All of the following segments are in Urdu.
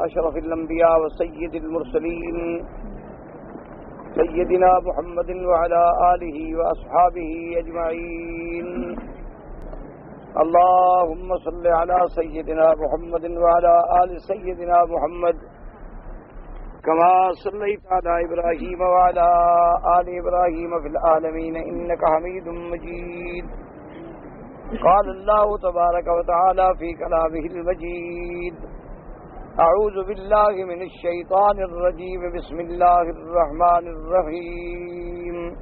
أشرف الأنبياء وسيد المرسلين سيدنا محمد وعلى آله وأصحابه أجمعين. اللهم صل على سيدنا محمد وعلى آل سيدنا محمد كما صليت على إبراهيم وعلى آل إبراهيم في العالمين إنك حميد مجيد. قال الله تبارك وتعالى في كلامه المجيد: أعوذ بالله من الشيطان الرجيم. بسم الله الرحمن الرحيم.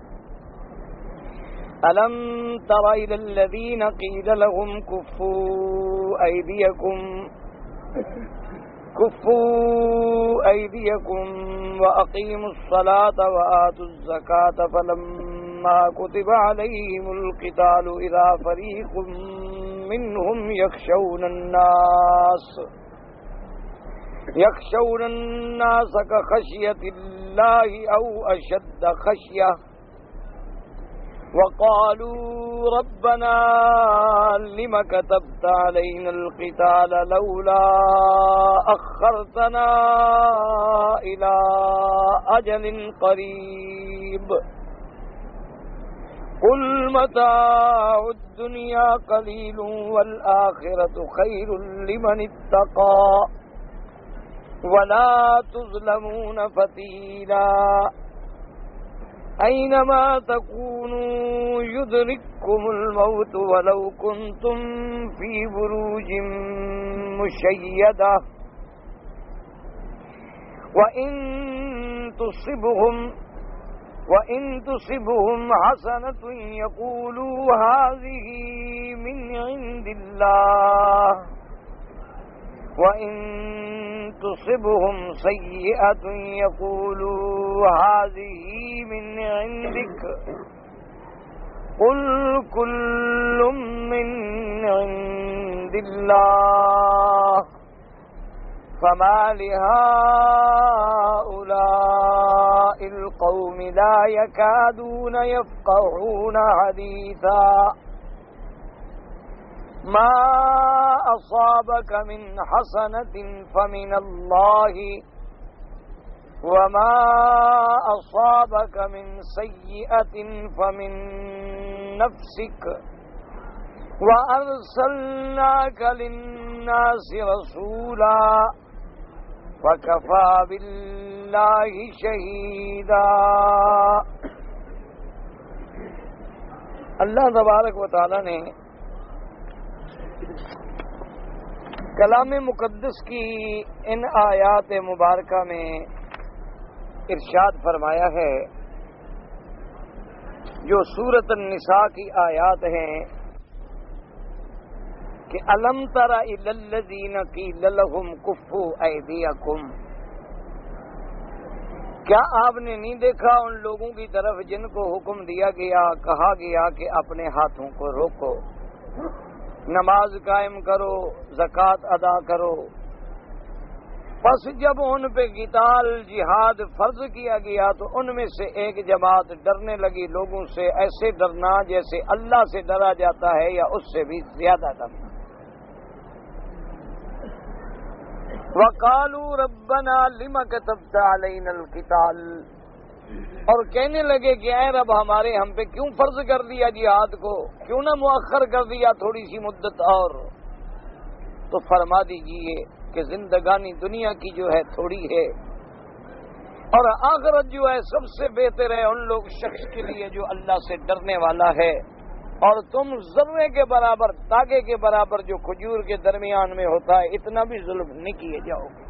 ألم تر إلى الذين قيل لهم كفوا أيديكم وأقيموا الصلاة وآتوا الزكاة فلما كتب عليهم القتال إذا فريق منهم يخشون الناس كخشية الله أو أشد خشية وقالوا ربنا لم كتبت علينا القتال لولا أخرتنا إلى أجل قريب قل متاع الدنيا قليل والآخرة خير لمن اتقى ولا تظلمون فتيلا أينما تكونوا يدرككم الموت ولو كنتم في بروج مشيدة وإن تصبهم حسنة يقولوا هذه من عند الله وإن تصبهم سيئة يقولوا هذه من عندك قل كل من عند الله فما لهؤلاء القوم لا يكادون يفقهون حديثا ما أصابك من حسنة فمن الله وما أصابك من سيئة فمن نفسك وأرسلناك للناس رسولا وكفى بالله شهيدا. اللہ تبارک و تعالی نے کلام مقدس کی ان آیات مبارکہ میں ارشاد فرمایا ہے جو سورۃ النساء کی آیات ہیں کہ الم تر الی الذین قیل لهم کفوا ایدیکم، کیا آپ نے نہیں دیکھا ان لوگوں کی طرف جن کو حکم دیا گیا، کہا گیا کہ اپنے ہاتھوں کو روکو، نماز قائم کرو، زکوٰۃ ادا کرو. پس جب ان پہ قتال جہاد فرض کیا گیا تو ان میں سے ایک جماعت ڈرنے لگی لوگوں سے، ایسے ڈرنا جیسے اللہ سے ڈرا جاتا ہے یا اس سے بھی زیادہ ڈرنا. وَقَالُوا رَبَّنَا لِمَ كَتَبْتَ عَلَيْنَا الْقِتَالَ، اور کہنے لگے کہ اے رب ہمارے ہم پہ کیوں فرض کر دیا جہاد کو، کیوں نہ مؤخر کر دیا تھوڑی سی مدت اور. تو فرما دیجئے کہ زندگانی دنیا کی جو ہے تھوڑی ہے اور آخرت جو ہے سب سے بہتر ہے ان لوگ شخص کے لیے جو اللہ سے ڈرنے والا ہے. اور تم ذرے کے برابر، تاگے کے برابر جو کھجور کے درمیان میں ہوتا ہے اتنا بھی ظلم نہیں کیے جاؤ گے.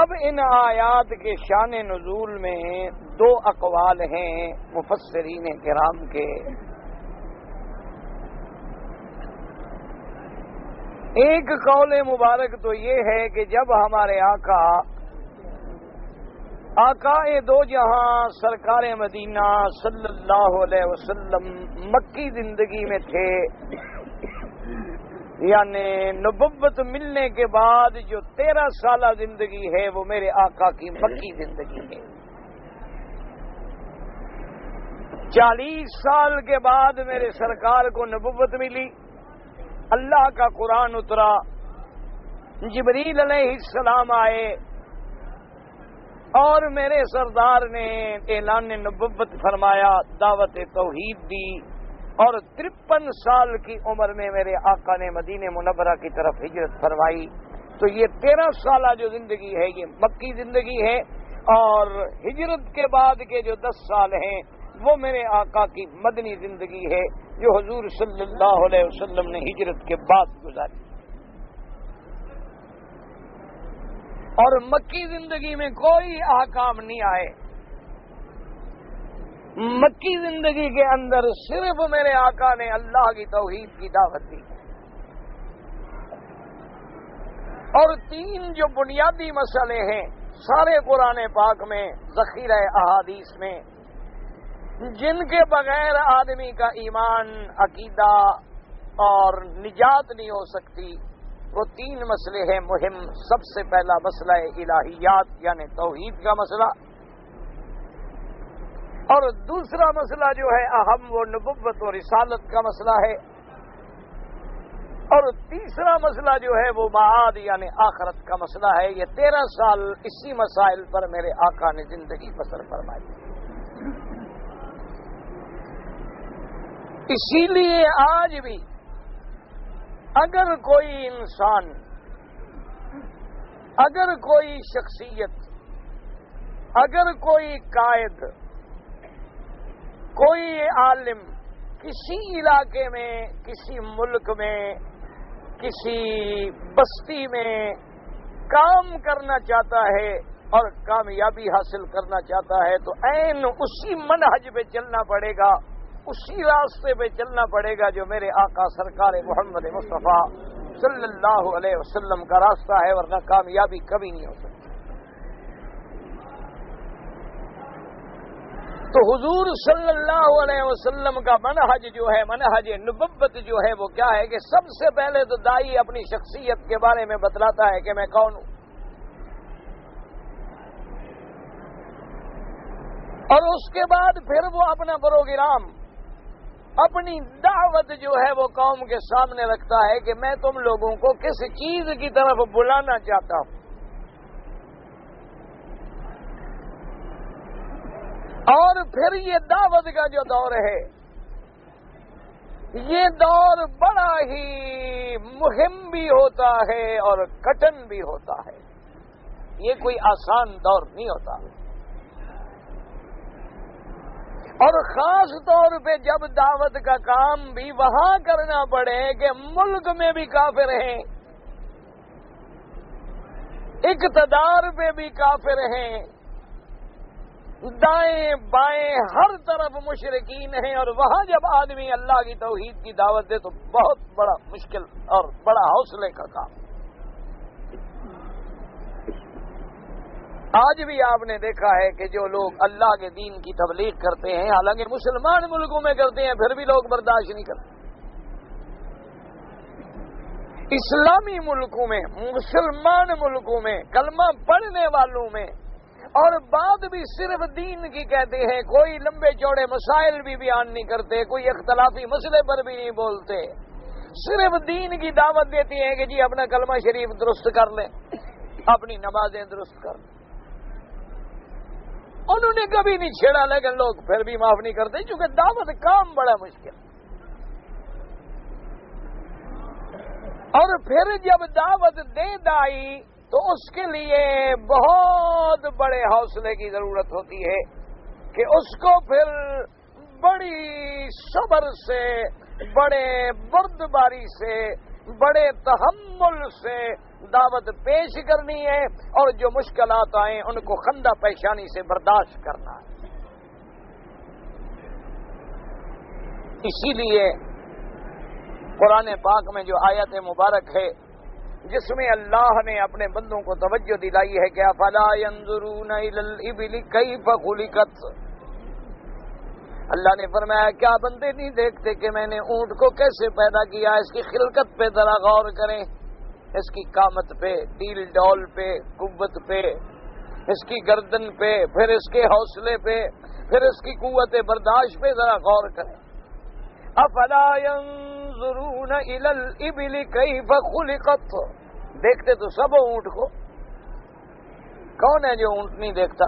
اب ان آیات کے شان نزول میں دو اقوال ہیں مفسرین کرام کے. ایک قول مبارک تو یہ ہے کہ جب ہمارے آقا دو جہاں سرکار مدینہ صلی اللہ علیہ وسلم مکی زندگی میں تھے، یعنی نبوت ملنے کے بعد جو 13 سالہ زندگی ہے وہ میرے آقا کی مکی زندگی ہے. 40 سال کے بعد میرے سرکار کو نبوت ملی، اللہ کا قرآن اترا، جبریل علیہ السلام آئے اور میرے سردار نے اعلان نبوت فرمایا، دعوت توحید دی، اور 53 سال کی عمر میں میرے آقا نے مدینہ منورہ کی طرف ہجرت فرمائی۔ تو یہ 13 سالہ جو زندگی ہے یہ مکی زندگی ہے، اور ہجرت کے بعد کے جو 10 سال ہیں وہ میرے آقا کی مدنی زندگی ہے جو حضور صلی اللہ علیہ وسلم نے ہجرت کے بعد گزاری۔ اور مکی زندگی میں کوئی احکام نہیں آئے، مکی زندگی کے اندر صرف میرے آقا نے اللہ کی توحید کی دعوت دی، اور 3 جو بنیادی مسئلے ہیں سارے قرآن پاک میں ذخیرہ احادیث میں، جن کے بغیر آدمی کا ایمان، عقیدہ اور نجات نہیں ہو سکتی، وہ 3 مسئلے ہیں مہم۔ سب سے پہلا مسئلہ الہیات یعنی توحید کا مسئلہ، اور دوسرا مسئلہ جو ہے اہم وہ نبوت و رسالت کا مسئلہ ہے، اور تیسرا مسئلہ جو ہے وہ معاد یعنی آخرت کا مسئلہ ہے۔ یہ 13 سال اسی مسائل پر میرے آقا نے زندگی بسر فرمائی۔ اسی لیے آج بھی اگر کوئی انسان، اگر کوئی شخصیت، اگر کوئی قائد، کوئی عالم کسی علاقے میں، کسی ملک میں، کسی بستی میں کام کرنا چاہتا ہے اور کامیابی حاصل کرنا چاہتا ہے تو عین اسی منہج پہ چلنا پڑے گا، اسی راستے پہ چلنا پڑے گا جو میرے آقا سرکار محمد مصطفیٰ صلی اللہ علیہ وسلم کا راستہ ہے، ورنہ کامیابی کبھی نہیں ہو سکتی۔ تو حضور صلی اللہ علیہ وسلم کا منہج جو ہے، منہج نبوت جو ہے وہ کیا ہے کہ سب سے پہلے تو دائی اپنی شخصیت کے بارے میں بتلاتا ہے کہ میں کون ہوں، اور اس کے بعد پھر وہ اپنا پروگرام، اپنی دعوت جو ہے وہ قوم کے سامنے رکھتا ہے کہ میں تم لوگوں کو کس چیز کی طرف بلانا چاہتا ہوں۔ اور پھر یہ دعوت کا جو دور ہے، یہ دور بڑا ہی مہم بھی ہوتا ہے اور کٹن بھی ہوتا ہے، یہ کوئی آسان دور نہیں ہوتا، اور خاص طور پہ جب دعوت کا کام بھی وہاں کرنا پڑے کہ ملک میں بھی کافر ہیں، اقتدار پہ بھی کافر ہیں، دائیں بائیں ہر طرف مشرکین ہیں، اور وہاں جب آدمی اللہ کی توحید کی دعوت دے تو بہت بڑا مشکل اور بڑا حوصلے کا کام۔ آج بھی آپ نے دیکھا ہے کہ جو لوگ اللہ کے دین کی تبلیغ کرتے ہیں، حالانکہ مسلمان ملکوں میں کرتے ہیں، پھر بھی لوگ برداشت نہیں کرتے۔ اسلامی ملکوں میں، مسلمان ملکوں میں، کلمہ پڑھنے والوں میں، اور بات بھی صرف دین کی کہتے ہیں، کوئی لمبے چوڑے مسائل بھی بیان نہیں کرتے، کوئی اختلافی مسئلے پر بھی نہیں بولتے، صرف دین کی دعوت دیتی ہیں کہ جی اپنا کلمہ شریف درست کر لیں، اپنی نمازیں درست کر لیں۔ انہوں نے کبھی نہیں چھیڑا، لیکن لوگ پھر بھی معاف نہیں کرتے، چونکہ دعوت کام بڑا مشکل۔ اور پھر جب دعوت دے دائی تو اس کے لیے بہت بڑے حوصلے کی ضرورت ہوتی ہے کہ اس کو پھر بڑی صبر سے، بڑے بردباری سے، بڑے تحمل سے دعوت پیش کرنی ہے، اور جو مشکلات آئیں ان کو خندہ پیشانی سے برداشت کرنا ہے۔ اسی لیے قرآن پاک میں جو آیت مبارک ہے جس میں اللہ نے اپنے بندوں کو توجہ دلائی ہے کہ افلا ينظرون الى الابل كيف خلقت، اللہ نے فرمایا کیا بندے نہیں دیکھتے کہ میں نے اونٹ کو کیسے پیدا کیا، اس کی خلقت پہ ذرا غور کریں، اس کی قامت پہ، ڈیل ڈول پہ، قوت پہ، اس کی گردن پہ، پھر اس کے حوصلے پہ، پھر اس کی قوت برداشت پہ ذرا غور کریں۔ افلا ينظرون الى الابل كيف خلقت، دیکھتے تو سب اونٹ کو، کون ہے جو اونٹ نہیں دیکھتا؟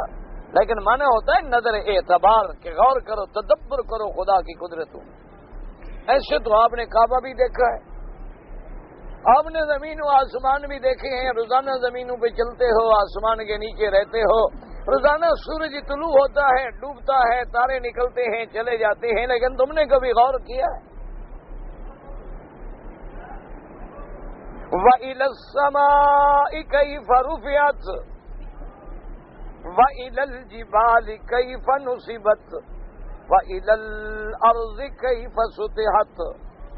لیکن مانا ہوتا ہے نظر اعتبار کہ غور کرو، تدبر کرو خدا کی قدرتوں۔ ایسے تو آپ نے کعبہ بھی دیکھا ہے، آپ نے زمین و آسمان بھی دیکھے ہیں، روزانہ زمینوں پہ چلتے ہو، آسمان کے نیچے رہتے ہو، روزانہ سورج طلوع ہوتا ہے، ڈوبتا ہے، تارے نکلتے ہیں، چلے جاتے ہیں، لیکن تم نے کبھی غور کیا ہے؟ وَإِلَى السَّمَاءِ كَيْفَ رُفِعَتْ وَإِلَى الْجِبَالِ كَيْفَ نُصِبَتْ وَإِلَى الْأَرْضِ كَيْفَ سُطِحَتْ۔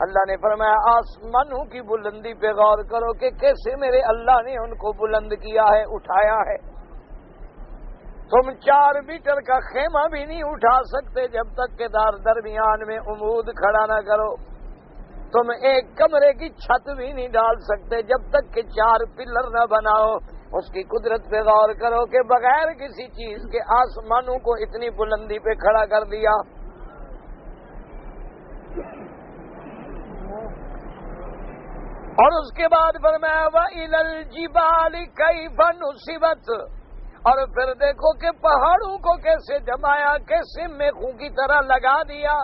اللہ نے فرمایا آسمانوں کی بلندی پہ غور کرو کہ کیسے میرے اللہ نے ان کو بلند کیا ہے، اٹھایا ہے۔ تم 4 میٹر کا خیمہ بھی نہیں اٹھا سکتے جب تک کہ درمیان میں عمود کھڑا نہ کرو۔ تم ایک کمرے کی چھت بھی نہیں ڈال سکتے جب تک کہ 4 پلر نہ بناؤ۔ اس کی قدرت پہ غور کرو کہ بغیر کسی چیز کے آسمانوں کو اتنی بلندی پہ کھڑا کر دیا۔ اور اس کے بعد فرمایا وَإِلَى الْجِبَالِ كَيْفَ نُصِبَتْ، اور پھر دیکھو کہ پہاڑوں کو کیسے جمایا، کیسے میخوں کی طرح لگا دیا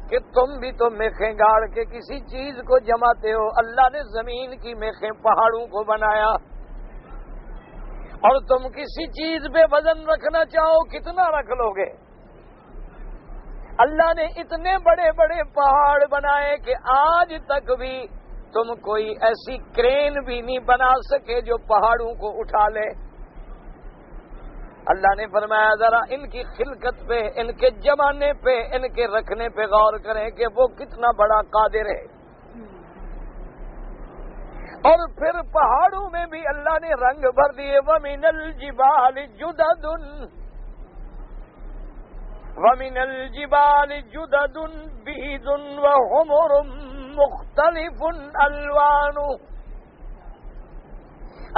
کہ تم بھی تو میخیں گاڑ کے کسی چیز کو جماتے ہو۔ اللہ نے زمین کی میخیں پہاڑوں کو بنایا، اور تم کسی چیز پہ وزن رکھنا چاہو کتنا رکھ لو گے؟ اللہ نے اتنے بڑے بڑے پہاڑ بنائے کہ آج تک بھی تم کوئی ایسی کرین بھی نہیں بنا سکے جو پہاڑوں کو اٹھا لے۔ اللہ نے فرمایا ذرا ان کی خلقت پہ، ان کے جمانے پہ، ان کے رکھنے پہ غور کریں کہ وہ کتنا بڑا قادر ہے۔ اور پھر پہاڑوں میں بھی اللہ نے رنگ بھر دیے، وَمِنَ الْجِبَالِ جُدَدٌ وَمِنَ الْجِبَالِ جُدَدٌ بِيضٌ وَحُمُرٌ مُخْتَلِفٌ أَلْوَانُهُ۔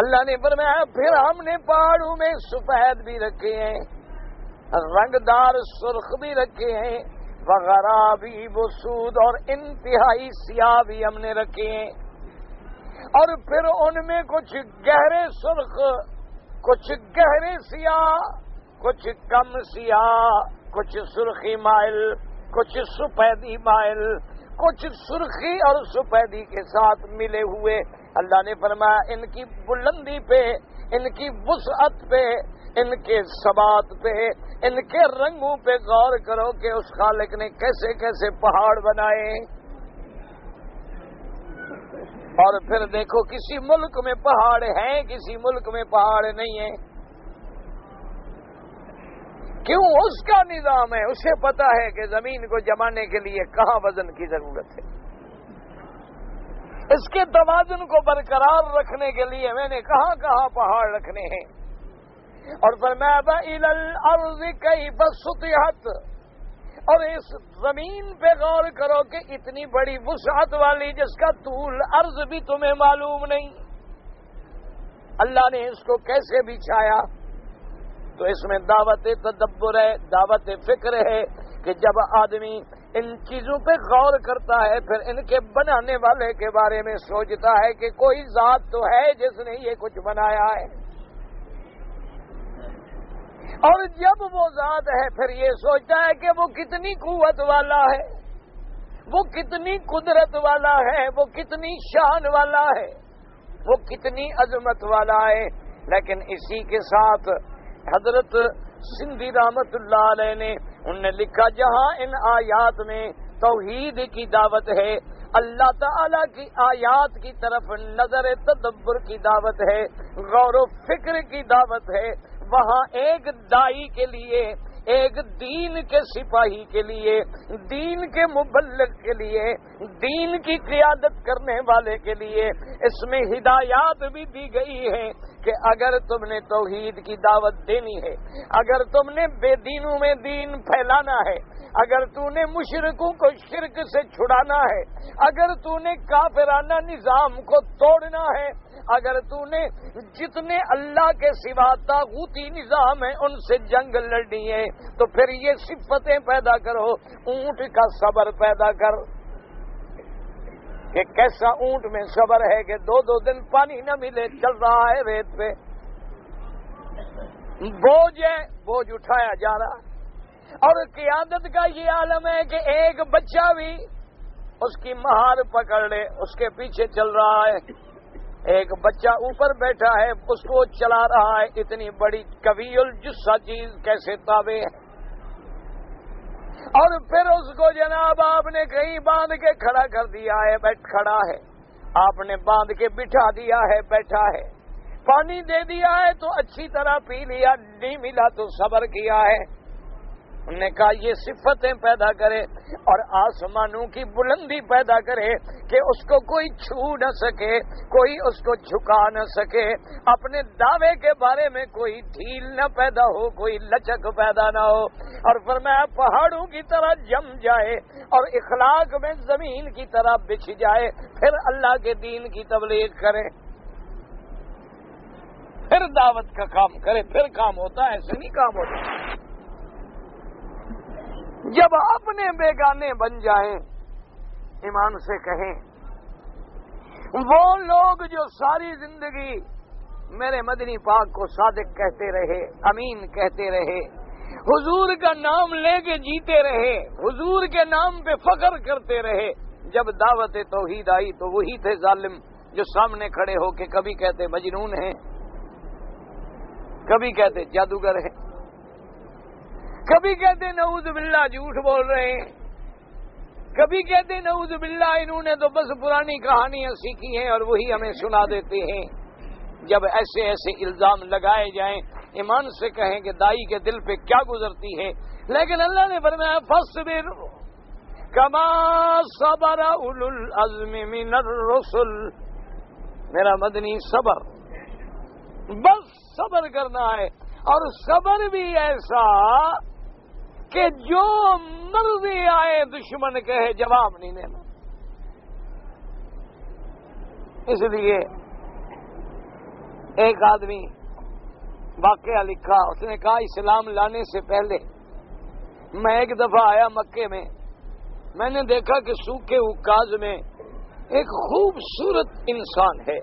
اللہ نے فرمایا پھر ہم نے پہاڑوں میں سفید بھی رکھے ہیں، رنگدار سرخ بھی رکھے ہیں، وغرابیب سود، اور انتہائی سیاہ بھی ہم نے رکھے ہیں۔ اور پھر ان میں کچھ گہرے سرخ، کچھ گہرے سیاہ، کچھ کم سیاہ، کچھ سرخی مائل، کچھ سفیدی مائل، کچھ سرخی اور سفیدی کے ساتھ ملے ہوئے۔ اللہ نے فرمایا ان کی بلندی پہ، ان کی وسعت پہ، ان کے ثبات پہ، ان کے رنگوں پہ غور کرو کہ اس خالق نے کیسے کیسے پہاڑ بنائے۔ اور پھر دیکھو کسی ملک میں پہاڑ ہیں، کسی ملک میں پہاڑ نہیں ہیں۔ کیوں؟ اس کا نظام ہے، اسے پتا ہے کہ زمین کو جمانے کے لیے کہاں وزن کی ضرورت ہے، اس کے توازن کو برقرار رکھنے کے لیے میں نے کہاں کہاں پہاڑ رکھنے ہیں۔ اور فرمایا وَإِلَى الْأَرْضِ كَيْفَ سُطِحَتْ، اور اس زمین پہ غور کرو کہ اتنی بڑی وسعت والی جس کا طول عرض بھی تمہیں معلوم نہیں، اللہ نے اس کو کیسے بچھایا۔ تو اس میں دعوت تدبر ہے، دعوت فکر ہے کہ جب آدمی ان چیزوں پہ غور کرتا ہے پھر ان کے بنانے والے کے بارے میں سوچتا ہے کہ کوئی ذات تو ہے جس نے یہ کچھ بنایا ہے، اور جب وہ ذات ہے پھر یہ سوچتا ہے کہ وہ کتنی قوت والا ہے، وہ کتنی قدرت والا ہے، وہ کتنی شان والا ہے، وہ کتنی عظمت والا ہے۔ لیکن اسی کے ساتھ حضرت سندھی رحمت اللہ علیہ نے انہوں نے لکھا جہاں ان آیات میں توحید کی دعوت ہے، اللہ تعالی کی آیات کی طرف نظر تدبر کی دعوت ہے، غور و فکر کی دعوت ہے، وہاں ایک دائی کے لیے، ایک دین کے سپاہی کے لیے، دین کے مبلغ کے لیے، دین کی قیادت کرنے والے کے لیے اس میں ہدایات بھی دی گئی ہیں کہ اگر تم نے توحید کی دعوت دینی ہے، اگر تم نے بے دینوں میں دین پھیلانا ہے، اگر تو نے مشرکوں کو شرک سے چھڑانا ہے، اگر تو نے کافرانہ نظام کو توڑنا ہے، اگر تو نے جتنے اللہ کے سوا طاغوتی نظام ہیں ان سے جنگ لڑنی ہے تو پھر یہ صفتیں پیدا کرو، اونٹ کا صبر پیدا کر، کہ کیسا اونٹ میں صبر ہے کہ 2 دن پانی نہ ملے، چل رہا ہے ریت پہ، بوجھ ہے، بوجھ اٹھایا جا رہا ہے۔ اور قیادت کا یہ عالم ہے کہ ایک بچہ بھی اس کی مہار پکڑ لے، اس کے پیچھے چل رہا ہے، ایک بچہ اوپر بیٹھا ہے اس کو چلا رہا ہے، اتنی بڑی قوی الجثہ چیز کیسے تابع ہے؟ اور پھر اس کو جناب آپ نے کہیں باندھ کے کھڑا کر دیا ہے، بیٹھ کھڑا ہے، آپ نے باندھ کے بٹھا دیا ہے، بیٹھا ہے، پانی دے دیا ہے تو اچھی طرح پی لیا، نہیں ملا تو صبر کیا ہے۔ انہوں نے کہا یہ صفتیں پیدا کرے اور آسمانوں کی بلندی پیدا کرے کہ اس کو کوئی چھو نہ سکے، کوئی اس کو جھکا نہ سکے، اپنے دعوے کے بارے میں کوئی ڈھیل نہ پیدا ہو، کوئی لچک پیدا نہ ہو، اور فرمایا پہاڑوں کی طرح جم جائے اور اخلاق میں زمین کی طرح بچھ جائے، پھر اللہ کے دین کی تبلیغ کرے، پھر دعوت کا کام کرے، پھر کام ہوتا ہے، ایسے نہیں کام ہوتا۔ جب اپنے بیگانے بن جائیں، ایمان سے کہیں، وہ لوگ جو ساری زندگی میرے مدنی پاک کو صادق کہتے رہے، امین کہتے رہے، حضور کا نام لے کے جیتے رہے، حضور کے نام پہ فخر کرتے رہے، جب دعوت توحید آئی تو وہی تھے ظالم جو سامنے کھڑے ہو کے کبھی کہتے مجنون ہیں، کبھی کہتے جادوگر ہیں، کبھی کہتے نعوذ باللہ جھوٹ بول رہے ہیں، کبھی کہتے نعوذ باللہ انہوں نے تو بس پرانی کہانیاں سیکھی ہیں اور وہی ہمیں سنا دیتے ہیں۔ جب ایسے ایسے الزام لگائے جائیں، ایمان سے کہیں کہ دائی کے دل پہ کیا گزرتی ہے، لیکن اللہ نے فرمایا فاصبر کما صبر اولو العزم من الرسل، میرا مدنی صبر، بس صبر کرنا ہے، اور صبر بھی ایسا کہ جو مرضی آئے دشمن کہے جواب نہیں دینا۔ اس لیے ایک آدمی واقعہ لکھا، اس نے کہا اسلام لانے سے پہلے میں ایک دفعہ آیا مکے میں نے دیکھا کہ سوکھے عکاز میں ایک خوبصورت انسان ہے،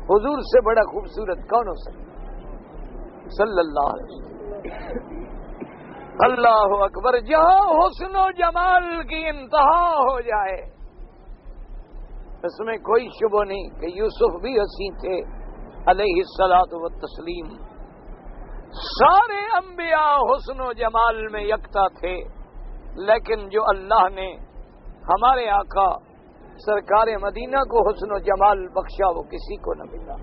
حضور سے بڑا خوبصورت کون ہو سکتا؟ صلی اللہ علیہ وسلم۔ اللہ اکبر، جہاں حسن و جمال کی انتہا ہو جائے اس میں کوئی شبہ نہیں کہ یوسف بھی حسین تھے علیہ الصلاۃ والتسلیم، سارے انبیاء حسن و جمال میں یکتا تھے، لیکن جو اللہ نے ہمارے آقا سرکار مدینہ کو حسن و جمال بخشا وہ کسی کو نہ ملا۔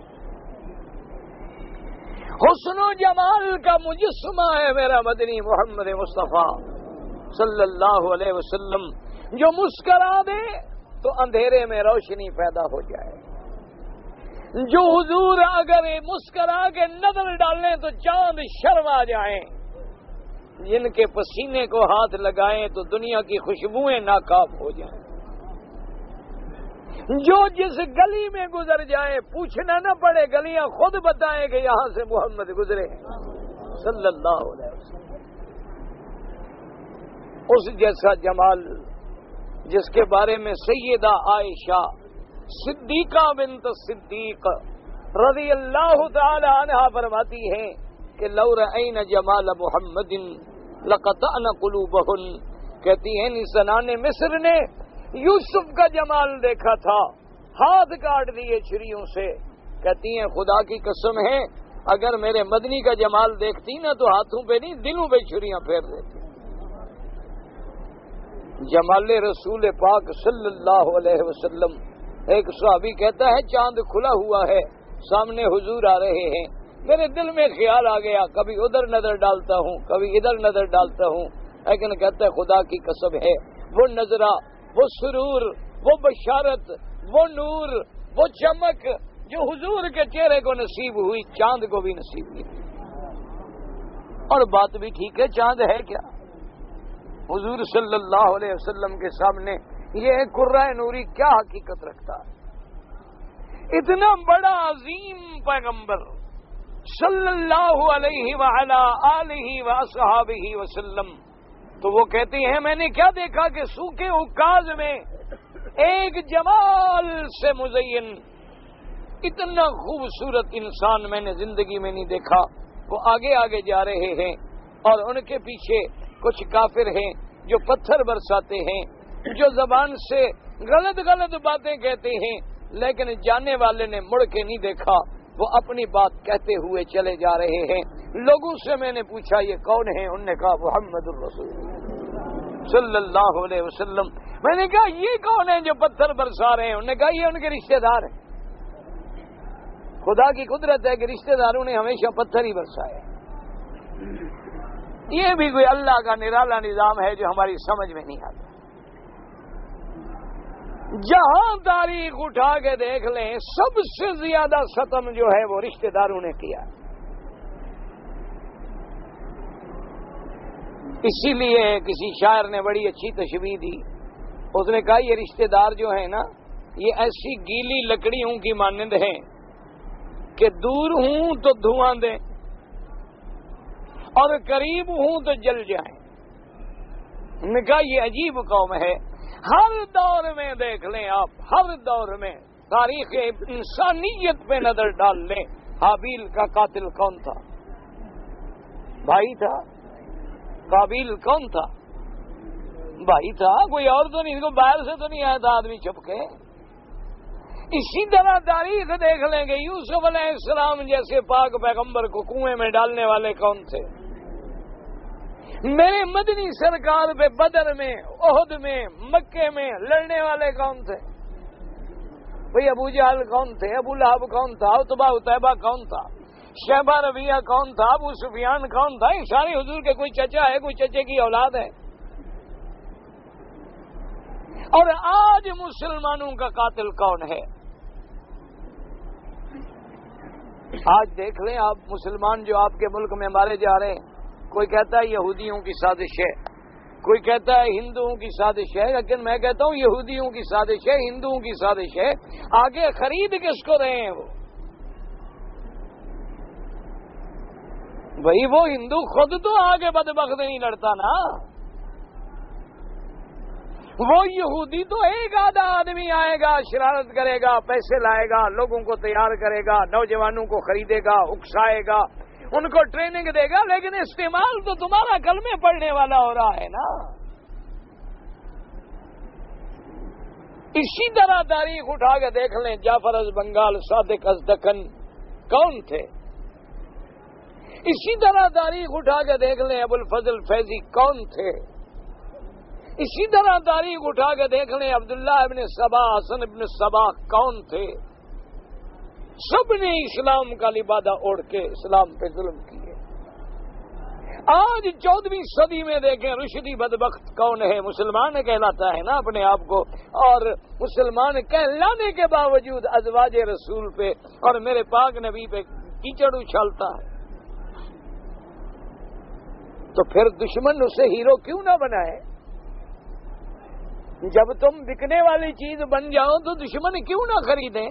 حسن و جمال کا مجسمہ ہے میرا مدنی محمد مصطفیٰ صلی اللہ علیہ وسلم، جو مسکرا دے تو اندھیرے میں روشنی پیدا ہو جائے، جو حضور اگر مسکرا کے نظر ڈالیں تو چاند شرما جائیں، جن کے پسینے کو ہاتھ لگائیں تو دنیا کی خوشبوئیں ناکام ہو جائیں، جو جس گلی میں گزر جائے پوچھنا نہ پڑے، گلیاں خود بتائیں کہ یہاں سے محمد گزرے صلی اللہ علیہ وسلم، اس جیسا جمال جس کے بارے میں سیدہ عائشہ صدیقہ بنت صدیق رضی اللہ تعالی عنہا فرماتی ہیں کہ لو رأین جمال محمد لقطعن قلوبہن، کہتی ہیں نسنان مصر نے یوسف کا جمال دیکھا تھا، ہاتھ کاٹ دیے چھریوں سے، کہتی ہیں خدا کی قسم ہے اگر میرے مدنی کا جمال دیکھتی نا تو ہاتھوں پہ نہیں دلوں پہ چھریاں پھیر دیتی۔ جمال رسول پاک صلی اللہ علیہ وسلم، ایک صحابی کہتا ہے چاند کھلا ہوا ہے، سامنے حضور آ رہے ہیں، میرے دل میں خیال آ گیا، کبھی ادھر نظر ڈالتا ہوں کبھی ادھر نظر ڈالتا ہوں، لیکن کہتا ہے خدا کی قسم ہے وہ نظرہ، وہ سرور، وہ بشارت، وہ نور، وہ چمک جو حضور کے چہرے کو نصیب ہوئی چاند کو بھی نصیب نہیں۔ اور بات بھی ٹھیک ہے، چاند ہے کیا؟ حضور صلی اللہ علیہ وسلم کے سامنے یہ قرہ نوری کیا حقیقت رکھتا ہے؟ اتنا بڑا عظیم پیغمبر صلی اللہ علیہ وعلا آلہ وصحابہ وسلم، تو وہ کہتے ہیں میں نے کیا دیکھا کہ سوکھے عکاز میں ایک جمال سے مزین، اتنا خوبصورت انسان میں نے زندگی میں نہیں دیکھا۔ وہ آگے آگے جا رہے ہیں اور ان کے پیچھے کچھ کافر ہیں جو پتھر برساتے ہیں، جو زبان سے غلط غلط باتیں کہتے ہیں، لیکن جانے والے نے مڑ کے نہیں دیکھا، وہ اپنی بات کہتے ہوئے چلے جا رہے ہیں۔ لوگوں سے میں نے پوچھا یہ کون ہیں؟ انہوں نے کہا محمد الرسول صلی اللہ علیہ وسلم۔ میں نے کہا یہ کون ہیں جو پتھر برسا رہے ہیں؟ انہوں نے کہا یہ ان کے رشتہ دار ہیں۔ خدا کی قدرت ہے کہ رشتہ داروں نے ہمیشہ پتھر ہی برسایا۔ یہ بھی کوئی اللہ کا نرالا نظام ہے جو ہماری سمجھ میں نہیں آتا۔ جہاں تاریخ اٹھا کے دیکھ لیں، سب سے زیادہ ستم جو ہے وہ رشتہ داروں نے کیا۔ اسی لیے کسی شاعر نے بڑی اچھی تشبیہ دی، اس نے کہا یہ رشتہ دار جو ہیں نا، یہ ایسی گیلی لکڑیوں کی مانند ہیں کہ دور ہوں تو دھواں دیں اور قریب ہوں تو جل جائیں۔ انہوں نے کہا یہ عجیب قوم ہے۔ ہر دور میں دیکھ لیں آپ، ہر دور میں تاریخ انسانیت پہ نظر ڈال لیں، حابیل کا قاتل کون تھا؟ بھائی تھا۔ قابیل کون تھا؟ بھائی تھا، کوئی اور تو نہیں، باہر سے تو نہیں آیا تھا آدمی چھپ کے۔ اسی طرح تاریخ دیکھ لیں گے، یوسف علیہ السلام جیسے پاک پیغمبر کو کنویں میں ڈالنے والے کون تھے؟ میرے مدنی سرکار پہ بدر میں، احد میں، مکے میں لڑنے والے کون تھے؟ بھئی ابو جہل کون تھے؟ ابو لہب کون تھا؟ عتبہ عتیبہ کون تھا؟ شیبہ ربیعہ کون تھا؟ ابو سفیان کون تھا؟ یہ سارے حضور کے کوئی چچا ہے، کوئی چچے کی اولاد ہے۔ اور آج مسلمانوں کا قاتل کون ہے؟ آج دیکھ لیں آپ، مسلمان جو آپ کے ملک میں مارے جا رہے ہیں، کوئی کہتا ہے یہودیوں کی سازش ہے، کوئی کہتا ہے ہندوؤں کی سازش ہے، لیکن میں کہتا ہوں یہودیوں کی سازش ہے، ہندوؤں کی سازش ہے۔ آگے خرید کس کو رہے ہیں وہ؟ بھئی وہ ہندو خود تو آگے بدبخت نہیں لڑتا نا، وہ یہودی تو ایک آدھا آدمی آئے گا، شرارت کرے گا، پیسے لائے گا، لوگوں کو تیار کرے گا، نوجوانوں کو خریدے گا، اکسائے گا، ان کو ٹریننگ دے گا، لیکن استعمال تو تمہارا کلمے پڑھنے والا ہو رہا ہے نا۔ اسی طرح تاریخ اٹھا کے دیکھ لیں، جعفر از بنگال، صادق از دکن کون تھے؟ اسی طرح تاریخ اٹھا کے دیکھ لیں، ابو الفضل فیضی کون تھے؟ اسی طرح تاریخ اٹھا کے دیکھ لیں، عبداللہ ابن سبا، حسن ابن سبا کون تھے؟ سب نے اسلام کا لبادہ اوڑھ کے اسلام پہ ظلم کیے۔ آج 14ویں صدی میں دیکھیں رشدی بدبخت کون ہے؟ مسلمان کہلاتا ہے نا اپنے آپ کو، اور مسلمان کہلانے کے باوجود ازواج رسول پہ اور میرے پاک نبی پہ کیچڑ اچھالتا ہے۔ تو پھر دشمن اسے ہیرو کیوں نہ بنائے؟ جب تم بکنے والی چیز بن جاؤ تو دشمن کیوں نہ خریدیں؟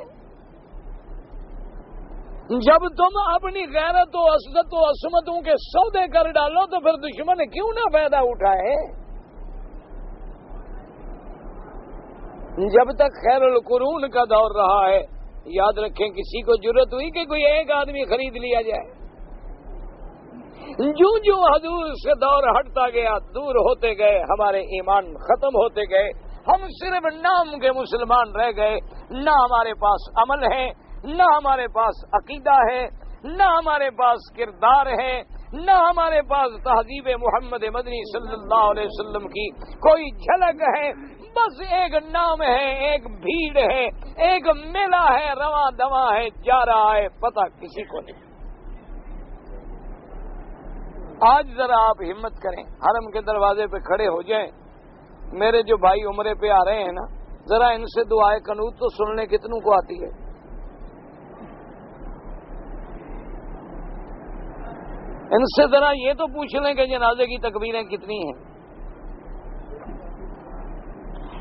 جب تم اپنی غیرت و عزت و عصمتوں کے سودے کر ڈالو تو پھر دشمن کیوں نہ فائدہ اٹھائے؟ جب تک خیر القرون کا دور رہا ہے، یاد رکھیں کسی کو جرت ہوئی کہ کوئی ایک آدمی خرید لیا جائے؟ جو حضور سے دور ہٹتا گیا، دور ہوتے گئے، ہمارے ایمان ختم ہوتے گئے، ہم صرف نام کے مسلمان رہ گئے، نہ ہمارے پاس عمل ہے، نہ ہمارے پاس عقیدہ ہے، نہ ہمارے پاس کردار ہے، نہ ہمارے پاس تہذیب محمد مدنی صلی اللہ علیہ وسلم کی کوئی جھلک ہے۔ بس ایک نام ہے، ایک بھیڑ ہے، ایک میلہ ہے، رواں دواں ہے، جا رہا ہے، پتہ کسی کو نہیں۔ آج ذرا آپ ہمت کریں، حرم کے دروازے پہ کھڑے ہو جائیں، میرے جو بھائی عمرے پہ آ رہے ہیں نا، ذرا ان سے دعائے قنوت تو سن لیں کتنوں کو آتی ہے۔ ان سے ذرا یہ تو پوچھ لیں کہ جنازے کی تکبیریں کتنی ہیں۔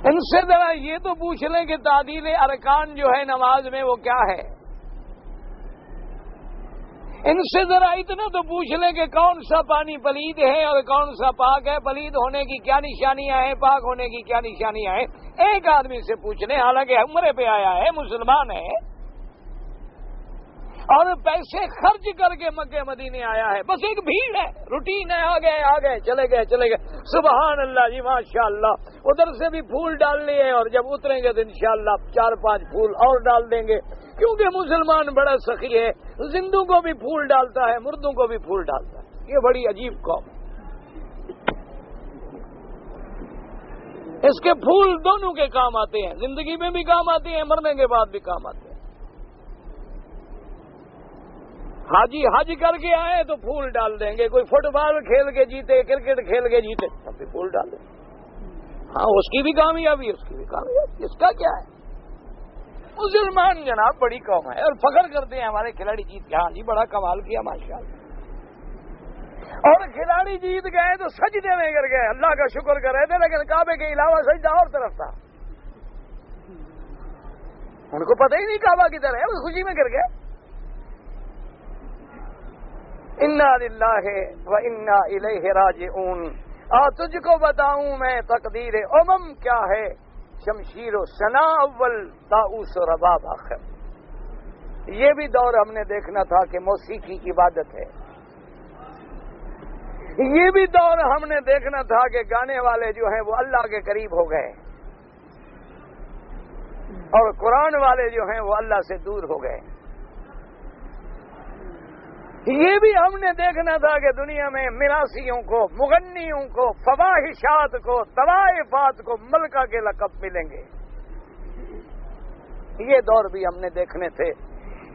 ان سے ذرا یہ تو پوچھ لیں کہ تعدیل ارکان جو ہے نماز میں وہ کیا ہے۔ ان سے ذرا اتنا تو پوچھ لیں کہ کون سا پانی پلید ہے اور کون سا پاک ہے، پلید ہونے کی کیا نشانیاں ہیں، پاک ہونے کی کیا نشانیاں ہیں، ایک آدمی سے پوچھ لیں، حالانکہ عمرے پہ آیا ہے، مسلمان ہے اور پیسے خرچ کر کے مکہ مدینے آیا ہے، بس ایک بھیڑ ہے، روٹین ہے، آ گئے چلے گئے سبحان اللہ جی ماشاء اللہ، ادھر سے بھی پھول ڈال لیے اور جب اتریں گے تو انشاءاللہ 4-5 پھول اور ڈال دیں گے، کیونکہ مسلمان بڑا سخی ہے، زندوں کو بھی پھول ڈالتا ہے، مردوں کو بھی پھول ڈالتا ہے، یہ بڑی عجیب قوم ہے۔ اس کے پھول دونوں کے کام آتے ہیں، زندگی میں بھی کام آتے ہیں، مرنے کے بعد بھی کام آتے ہیں۔ حاجی حج کر کے آئے تو پھول ڈال دیں گے، کوئی فٹ بال کھیل کے جیتے، کرکٹ کھیل کے جیتے، تب بھی پھول ڈال دیں گے۔ ہاں اس کی بھی کامیابی، اس کی بھی کامیابی، اس کا کیا ہے؟ مسلمان جناب بڑی قوم ہے اور فخر کرتے ہیں ہمارے کھلاڑی جیت گیا، ہاں جی بڑا کمال کیا ماشاءاللہ، اور کھلاڑی جیت گئے تو سجدے میں گر گئے، اللہ کا شکر کر رہے تھے، لیکن کعبے کے علاوہ سجدہ اور طرف تھا، ان کو پتہ ہی نہیں کعبہ کدھر ہے، وہ خوشی میں گر گئے۔ انا للہ و انا الیہ راجعون۔ تجھ کو بتاؤں میں تقدیر کیا ہے، شمشیر و ثنا اول، طاؤس و رباب آخر۔ یہ بھی دور ہم نے دیکھنا تھا کہ موسیقی عبادت ہے، یہ بھی دور ہم نے دیکھنا تھا کہ گانے والے جو ہیں وہ اللہ کے قریب ہو گئے اور قرآن والے جو ہیں وہ اللہ سے دور ہو گئے۔ یہ بھی ہم نے دیکھنا تھا کہ دنیا میں میراثیوں کو، مغنیوں کو، فواحشات کو، طوائفات کو ملکہ کے لقب ملیں گے، یہ دور بھی ہم نے دیکھنے تھے،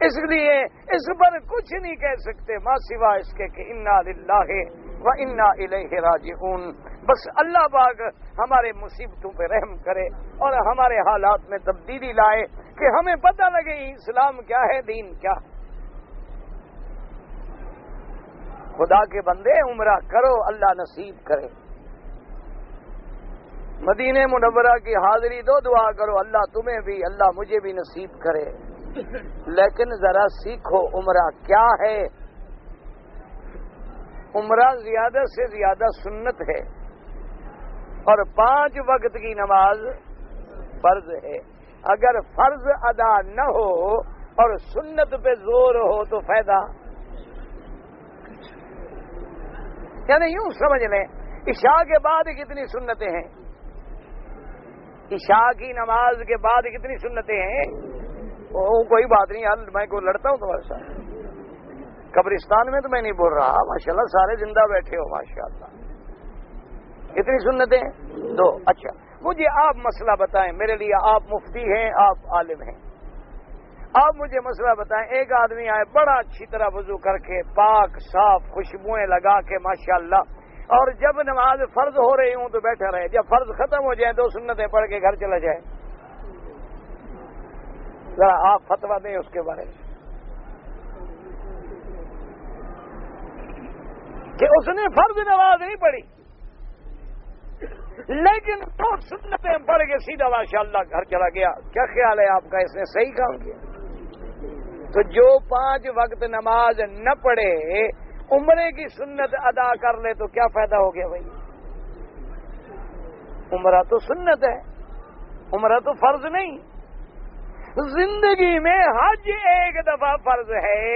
اس لیے اس پر کچھ نہیں کہہ سکتے ماں سوا اس کے کہ انا للہ و انا الیہ راجعون۔ بس اللہ پاک ہمارے مصیبتوں پہ رحم کرے اور ہمارے حالات میں تبدیلی لائے کہ ہمیں پتہ لگے اسلام کیا ہے، دین کیا ہے۔ خدا کے بندے عمرہ کرو، اللہ نصیب کرے، مدینہ منورہ کی حاضری دو، دعا کرو اللہ تمہیں بھی، اللہ مجھے بھی نصیب کرے، لیکن ذرا سیکھو عمرہ کیا ہے۔ عمرہ زیادہ سے زیادہ سنت ہے اور 5 وقت کی نماز فرض ہے، اگر فرض ادا نہ ہو اور سنت پہ زور ہو تو فائدہ، یعنی یوں سمجھ لیں عشاء کے بعد کتنی سنتیں ہیں، عشاء کی نماز کے بعد کتنی سنتیں ہیں، کوئی بات نہیں یار، میں کوئی لڑتا ہوں تمہارے ساتھ، قبرستان میں تو میں نہیں بول رہا، ماشاءاللہ سارے زندہ بیٹھے ہو ماشاءاللہ، کتنی سنتیں ہیں؟ 2۔ اچھا مجھے آپ مسئلہ بتائیں، میرے لیے آپ مفتی ہیں، آپ عالم ہیں، آپ مجھے مسئلہ بتائیں، ایک آدمی آئے بڑا اچھی طرح وضو کر کے، پاک صاف خوشبوئیں لگا کے ماشاءاللہ، اور جب نماز فرض ہو رہی ہوں تو بیٹھا رہے، جب فرض ختم ہو جائیں 2 سنتیں پڑھ کے گھر چلا جائے، ذرا آپ فتویٰ دیں اس کے بارے میں کہ اس نے فرض نماز نہیں پڑھی لیکن 2 سنتیں پڑھ کے سیدھا ماشاءاللہ گھر چلا گیا، کیا خیال ہے آپ کا، اس نے صحیح کام کیا؟ تو جو 5 وقت نماز نہ پڑھے عمرے کی سنت ادا کر لے تو کیا فائدہ ہو گیا بھائی؟ عمرہ تو سنت ہے، عمرہ تو فرض نہیں، زندگی میں حج ایک دفعہ فرض ہے،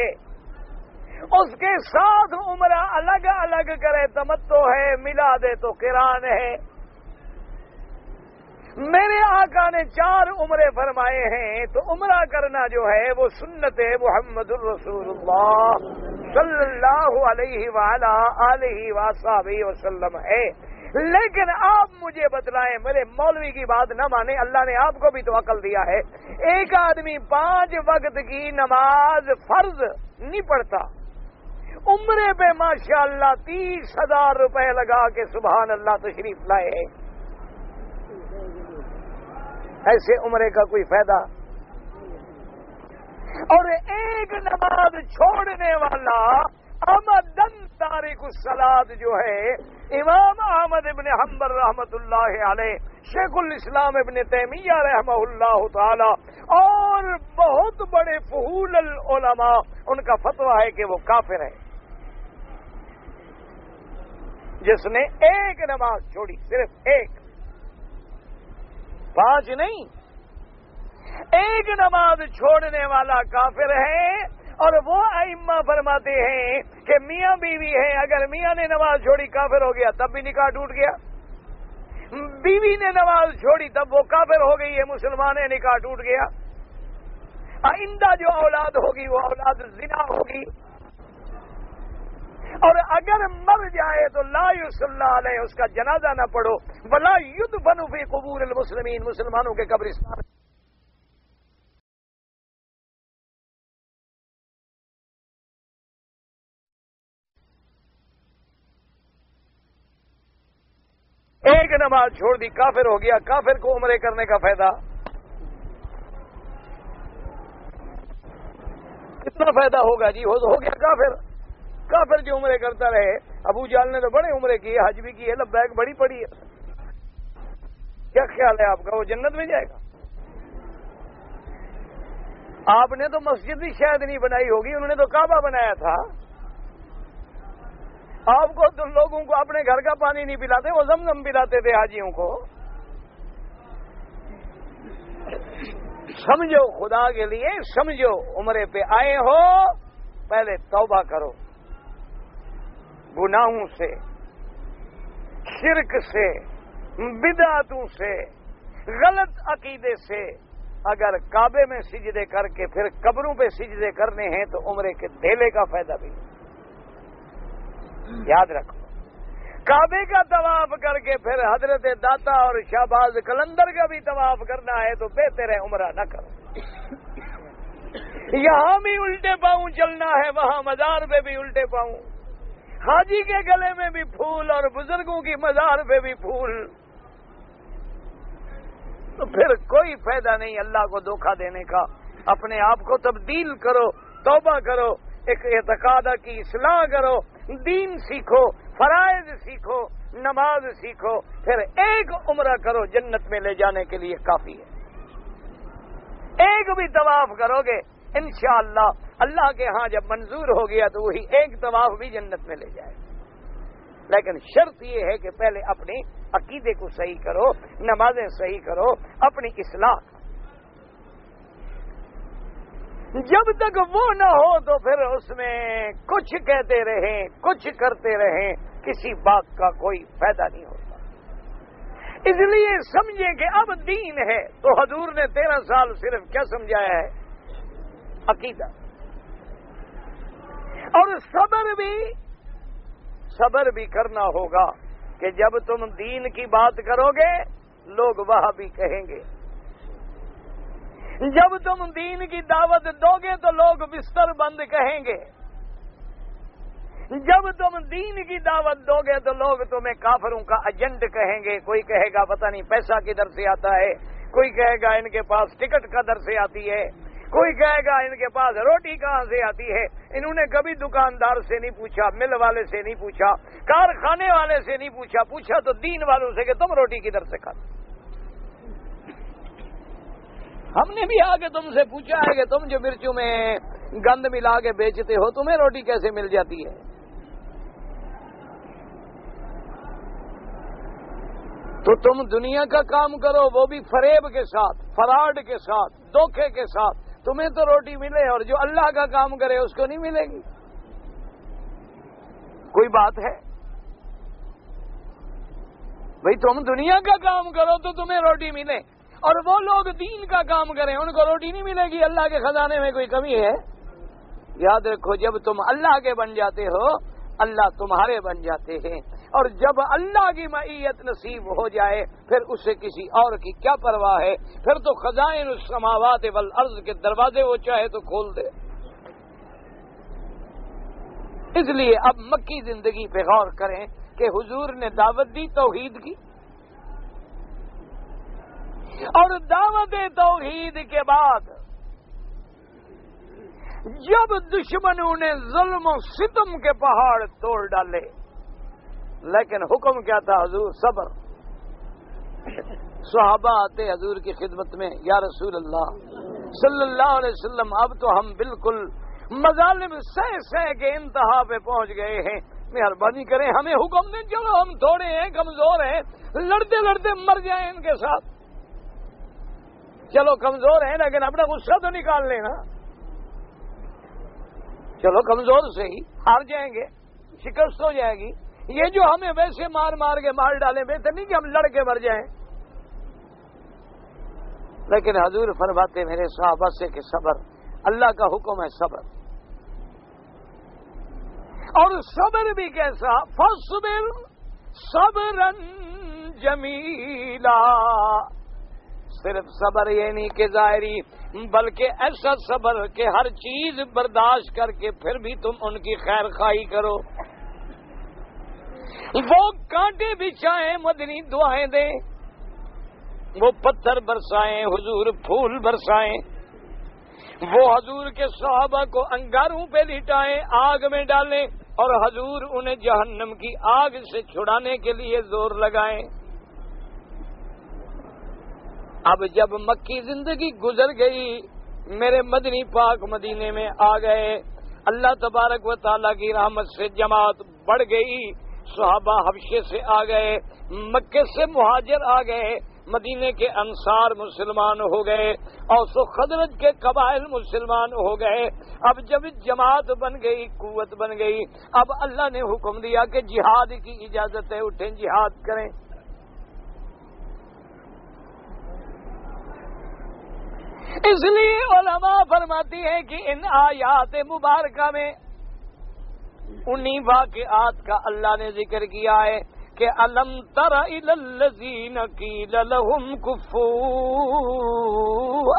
اس کے ساتھ عمرہ الگ الگ کرے تمتع ہے، ملا دے تو قران ہے۔ میرے آقا نے 4 عمرے فرمائے ہیں، تو عمرہ کرنا جو ہے وہ سنت محمد الرسول اللہ صلی اللہ علیہ وآلہ آلہ وصحبہ وسلم ہے۔ لیکن آپ مجھے بتلائیں، میرے مولوی کی بات نہ مانیں، اللہ نے آپ کو بھی تو عقل دیا ہے، ایک آدمی 5 وقت کی نماز فرض نہیں پڑھتا، عمرے پہ ماشاءاللہ 30,000 روپے لگا کے سبحان اللہ تشریف لائے، ایسے عمرے کا کوئی فائدہ؟ اور ایک نماز چھوڑنے والا آمدن تارک الصلاۃ جو ہے امام احمد ابن حنبل رحمۃ اللہ علیہ، شیخ الاسلام ابن تیمیہ رحمہ اللہ تعالی اور بہت بڑے فحول العلماء، ان کا فتویٰ ہے کہ وہ کافر ہے جس نے ایک نماز چھوڑی، صرف ایک، 5 نہیں، ایک نماز چھوڑنے والا کافر ہے۔ اور وہ ائمہ فرماتے ہیں کہ میاں بیوی ہے، اگر میاں نے نماز چھوڑی کافر ہو گیا، تب بھی نکاح ٹوٹ گیا، بیوی نے نماز چھوڑی تب وہ کافر ہو گئی ہے، مسلمان ہے، نکاح ٹوٹ گیا۔ آئندہ جو اولاد ہوگی وہ اولاد زنا ہوگی، اور اگر مر جائے تو لا یصلی علیہ، اس کا جنازہ نہ پڑھو، ولا یدفن فی قبور المسلمین، مسلمانوں کے قبرستان۔ ایک نماز چھوڑ دی کافر ہو گیا، کافر کو عمرے کرنے کا فائدہ کتنا فائدہ ہوگا جی؟ ہو گیا کافر، کافر جو عمرے کرتا رہے۔ ابو جہل نے تو بڑے عمرے کیے، حج بھی کیے، لبیک بڑی پڑی ہے، کیا خیال ہے آپ کا وہ جنت میں جائے گا؟ آپ نے تو مسجد بھی شاید نہیں بنائی ہوگی، انہوں نے تو کعبہ بنایا تھا۔ آپ کو تو لوگوں کو اپنے گھر کا پانی نہیں پلاتے، وہ زمزم پلاتے تھے حاجیوں کو۔ سمجھو، خدا کے لیے سمجھو، عمرے پہ آئے ہو پہلے توبہ کرو، گناہوں سے، شرک سے، بدعتوں سے، غلط عقیدے سے۔ اگر کعبے میں سجدے کر کے پھر قبروں پہ سجدے کرنے ہیں تو عمرے کے دھیلے کا فائدہ بھی یاد رکھو۔ کعبے کا طواف کر کے پھر حضرت داتا اور شہباز قلندر کا بھی طواف کرنا ہے تو بہتر ہے عمرہ نہ کرو۔ یہاں بھی الٹے پاؤں چلنا ہے، وہاں مزار پہ بھی الٹے پاؤں، حاجی کے گلے میں بھی پھول اور بزرگوں کی مزار پہ بھی پھول، تو پھر کوئی فائدہ نہیں اللہ کو دھوکہ دینے کا۔ اپنے آپ کو تبدیل کرو، توبہ کرو، ایک اعتقاد کی اصلاح کرو، دین سیکھو، فرائض سیکھو، نماز سیکھو، پھر ایک عمرہ کرو، جنت میں لے جانے کے لیے کافی ہے۔ ایک بھی طواف کرو گے انشاءاللہ اللہ کے ہاں جب منظور ہو گیا تو وہی ایک طواف بھی جنت میں لے جائے۔ لیکن شرط یہ ہے کہ پہلے اپنے عقیدے کو صحیح کرو، نمازیں صحیح کرو، اپنی اصلاح کرو۔ جب تک وہ نہ ہو تو پھر اس میں کچھ کہتے رہیں، کچھ کرتے رہیں، کسی بات کا کوئی فائدہ نہیں ہوتا۔ اس لیے سمجھیں کہ اب دین ہے تو حضور نے 13 سال صرف کیا سمجھایا ہے؟ عقیدہ۔ اور صبر بھی کرنا ہوگا کہ جب تم دین کی بات کرو گے لوگ وہاں بھی کہیں گے، جب تم دین کی دعوت دو گے تو لوگ بستر بند کہیں گے، جب تم دین کی دعوت دو گے تو لوگ تمہیں کافروں کا ایجنٹ کہیں گے۔ کوئی کہے گا پتہ نہیں پیسہ کدھر سے آتا ہے، کوئی کہے گا ان کے پاس ٹکٹ کدھر سے آتی ہے، کوئی کہے گا ان کے پاس روٹی کہاں سے آتی ہے۔ انہوں نے کبھی دکاندار سے نہیں پوچھا، مل والے سے نہیں پوچھا، کارخانے والے سے نہیں پوچھا تو دین والوں سے کہ تم روٹی کدھر سے کھاتے۔ ہم نے بھی آ کے تم سے پوچھا ہے کہ تم جو مرچوں میں گند ملا کے بیچتے ہو تمہیں روٹی کیسے مل جاتی ہے؟ تو تم دنیا کا کام کرو، وہ بھی فریب کے ساتھ، فراڈ کے ساتھ، دھوکے کے ساتھ، تمہیں تو روٹی ملے، اور جو اللہ کا کام کرے اس کو نہیں ملے گی۔ کوئی بات ہے بھئی؟ تم دنیا کا کام کرو تو تمہیں روٹی ملے، اور وہ لوگ دین کا کام کریں ان کو روٹی نہیں ملے گی۔ اللہ کے خزانے میں کوئی کمی ہے؟ یاد رکھو، جب تم اللہ کے بن جاتے ہو اللہ تمہارے بن جاتے ہیں، اور جب اللہ کی معیت نصیب ہو جائے پھر اسے کسی اور کی کیا پرواہ ہے؟ پھر تو خزائن السماوات والارض کے دروازے وہ چاہے تو کھول دے۔ اس لیے اب مکی زندگی پہ غور کریں کہ حضور نے دعوت دی توحید کی، اور دعوت توحید کے بعد جب دشمنوں نے ظلم و ستم کے پہاڑ توڑ ڈالے، لیکن حکم کیا تھا حضور؟ صبر۔ صحابہ آتے حضور کی خدمت میں، یا رسول اللہ صلی اللہ علیہ وسلم، اب تو ہم بالکل مظالم سہ کے انتہا پہ پہنچ گئے ہیں، مہربانی کریں ہمیں حکم دیں، چلو ہم تھوڑے ہیں، کمزور ہیں، لڑتے لڑتے مر جائیں ان کے ساتھ، چلو کمزور ہیں لیکن اپنا غصہ تو نکال لینا، چلو کمزور سے ہی ہار جائیں گے، شکست ہو جائے گی، یہ جو ہمیں ویسے مار مار کے مار ڈالیں، بہتر نہیں کہ ہم لڑ کے مر جائیں۔ لیکن حضور فرماتے میرے صحابہ سے کہ صبر، اللہ کا حکم ہے صبر، اور صبر بھی کیسا؟ فاصبر صبرا جمیلا، صرف صبر یہ نہیں کہ ظاہری، بلکہ ایسا صبر کہ ہر چیز برداشت کر کے پھر بھی تم ان کی خیر خواہی کرو، وہ کانٹے بچھائیں مدنی دعائیں دیں، وہ پتھر برسائیں حضور پھول برسائیں، وہ حضور کے صحابہ کو انگاروں پہ لٹائیں، آگ میں ڈالیں، اور حضور انہیں جہنم کی آگ سے چھڑانے کے لیے زور لگائیں۔ اب جب مکی زندگی گزر گئی، میرے مدنی پاک مدینے میں آ گئے، اللہ تبارک و تعالیٰ کی رحمت سے جماعت بڑھ گئی، صحابہ حبشے سے آ گئے، مکے سے مہاجر آ گئے، مدینے کے انصار مسلمان ہو گئے، اوس و خزرج کے قبائل مسلمان ہو گئے۔ اب جب جماعت بن گئی، قوت بن گئی، اب اللہ نے حکم دیا کہ جہاد کی اجازت ہے، اٹھیں جہاد کریں۔ اس لیے علماء فرماتی ہیں کہ ان آیات مبارکہ میں انہی واقعات کا اللہ نے ذکر کیا ہے کہ الم تر الی الذین قیل لهم کفوا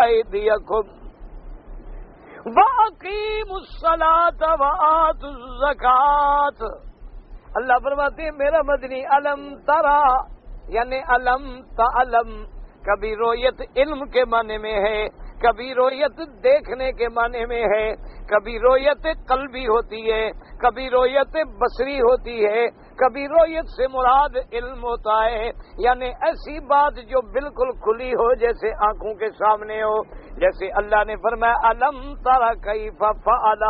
ایدیکم واقیموا الصلاۃ وآتوا الزکاۃ۔ اللہ فرماتے ہیں میرا مدنی الم ترا یعنی الم تعلم، کبھی رویت علم کے معنی میں ہے، کبھی رویت دیکھنے کے معنی میں ہے، کبھی رویت قلبی ہوتی ہے، کبھی رویت بصری ہوتی ہے، کبھی رویت سے مراد علم ہوتا ہے، یعنی ایسی بات جو بالکل کھلی ہو، جیسے آنکھوں کے سامنے ہو، جیسے اللہ نے فرمایا الم تر کیف فعل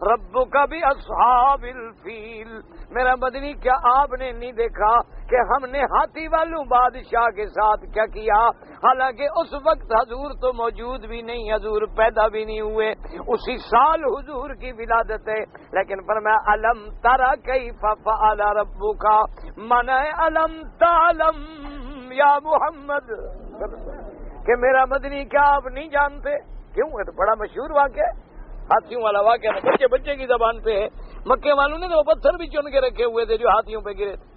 ربک باصحاب الفیل۔ میرا مدنی کیا آپ نے نہیں دیکھا کہ ہم نے ہاتھی والوں بادشاہ کے ساتھ کیا کیا؟ حالانکہ اس وقت حضور تو موجود بھی نہیں، حضور پیدا بھی نہیں ہوئے، اسی سال حضور کی ولادت ہے، لیکن فرمایا الم تر کیف فعل ربک، معنی الم تعلم یا محمد، کہ میرا مدنی کیا آپ نہیں جانتے؟ کیوں؟ ہے تو بڑا مشہور واقعہ ہے، ہاتھیوں والا واقعہ بچے بچے کی زبان پہ ہے۔ مکے والوں نے تو وہ پتھر بھی چن کے رکھے ہوئے تھے جو ہاتھیوں پہ گرے تھے،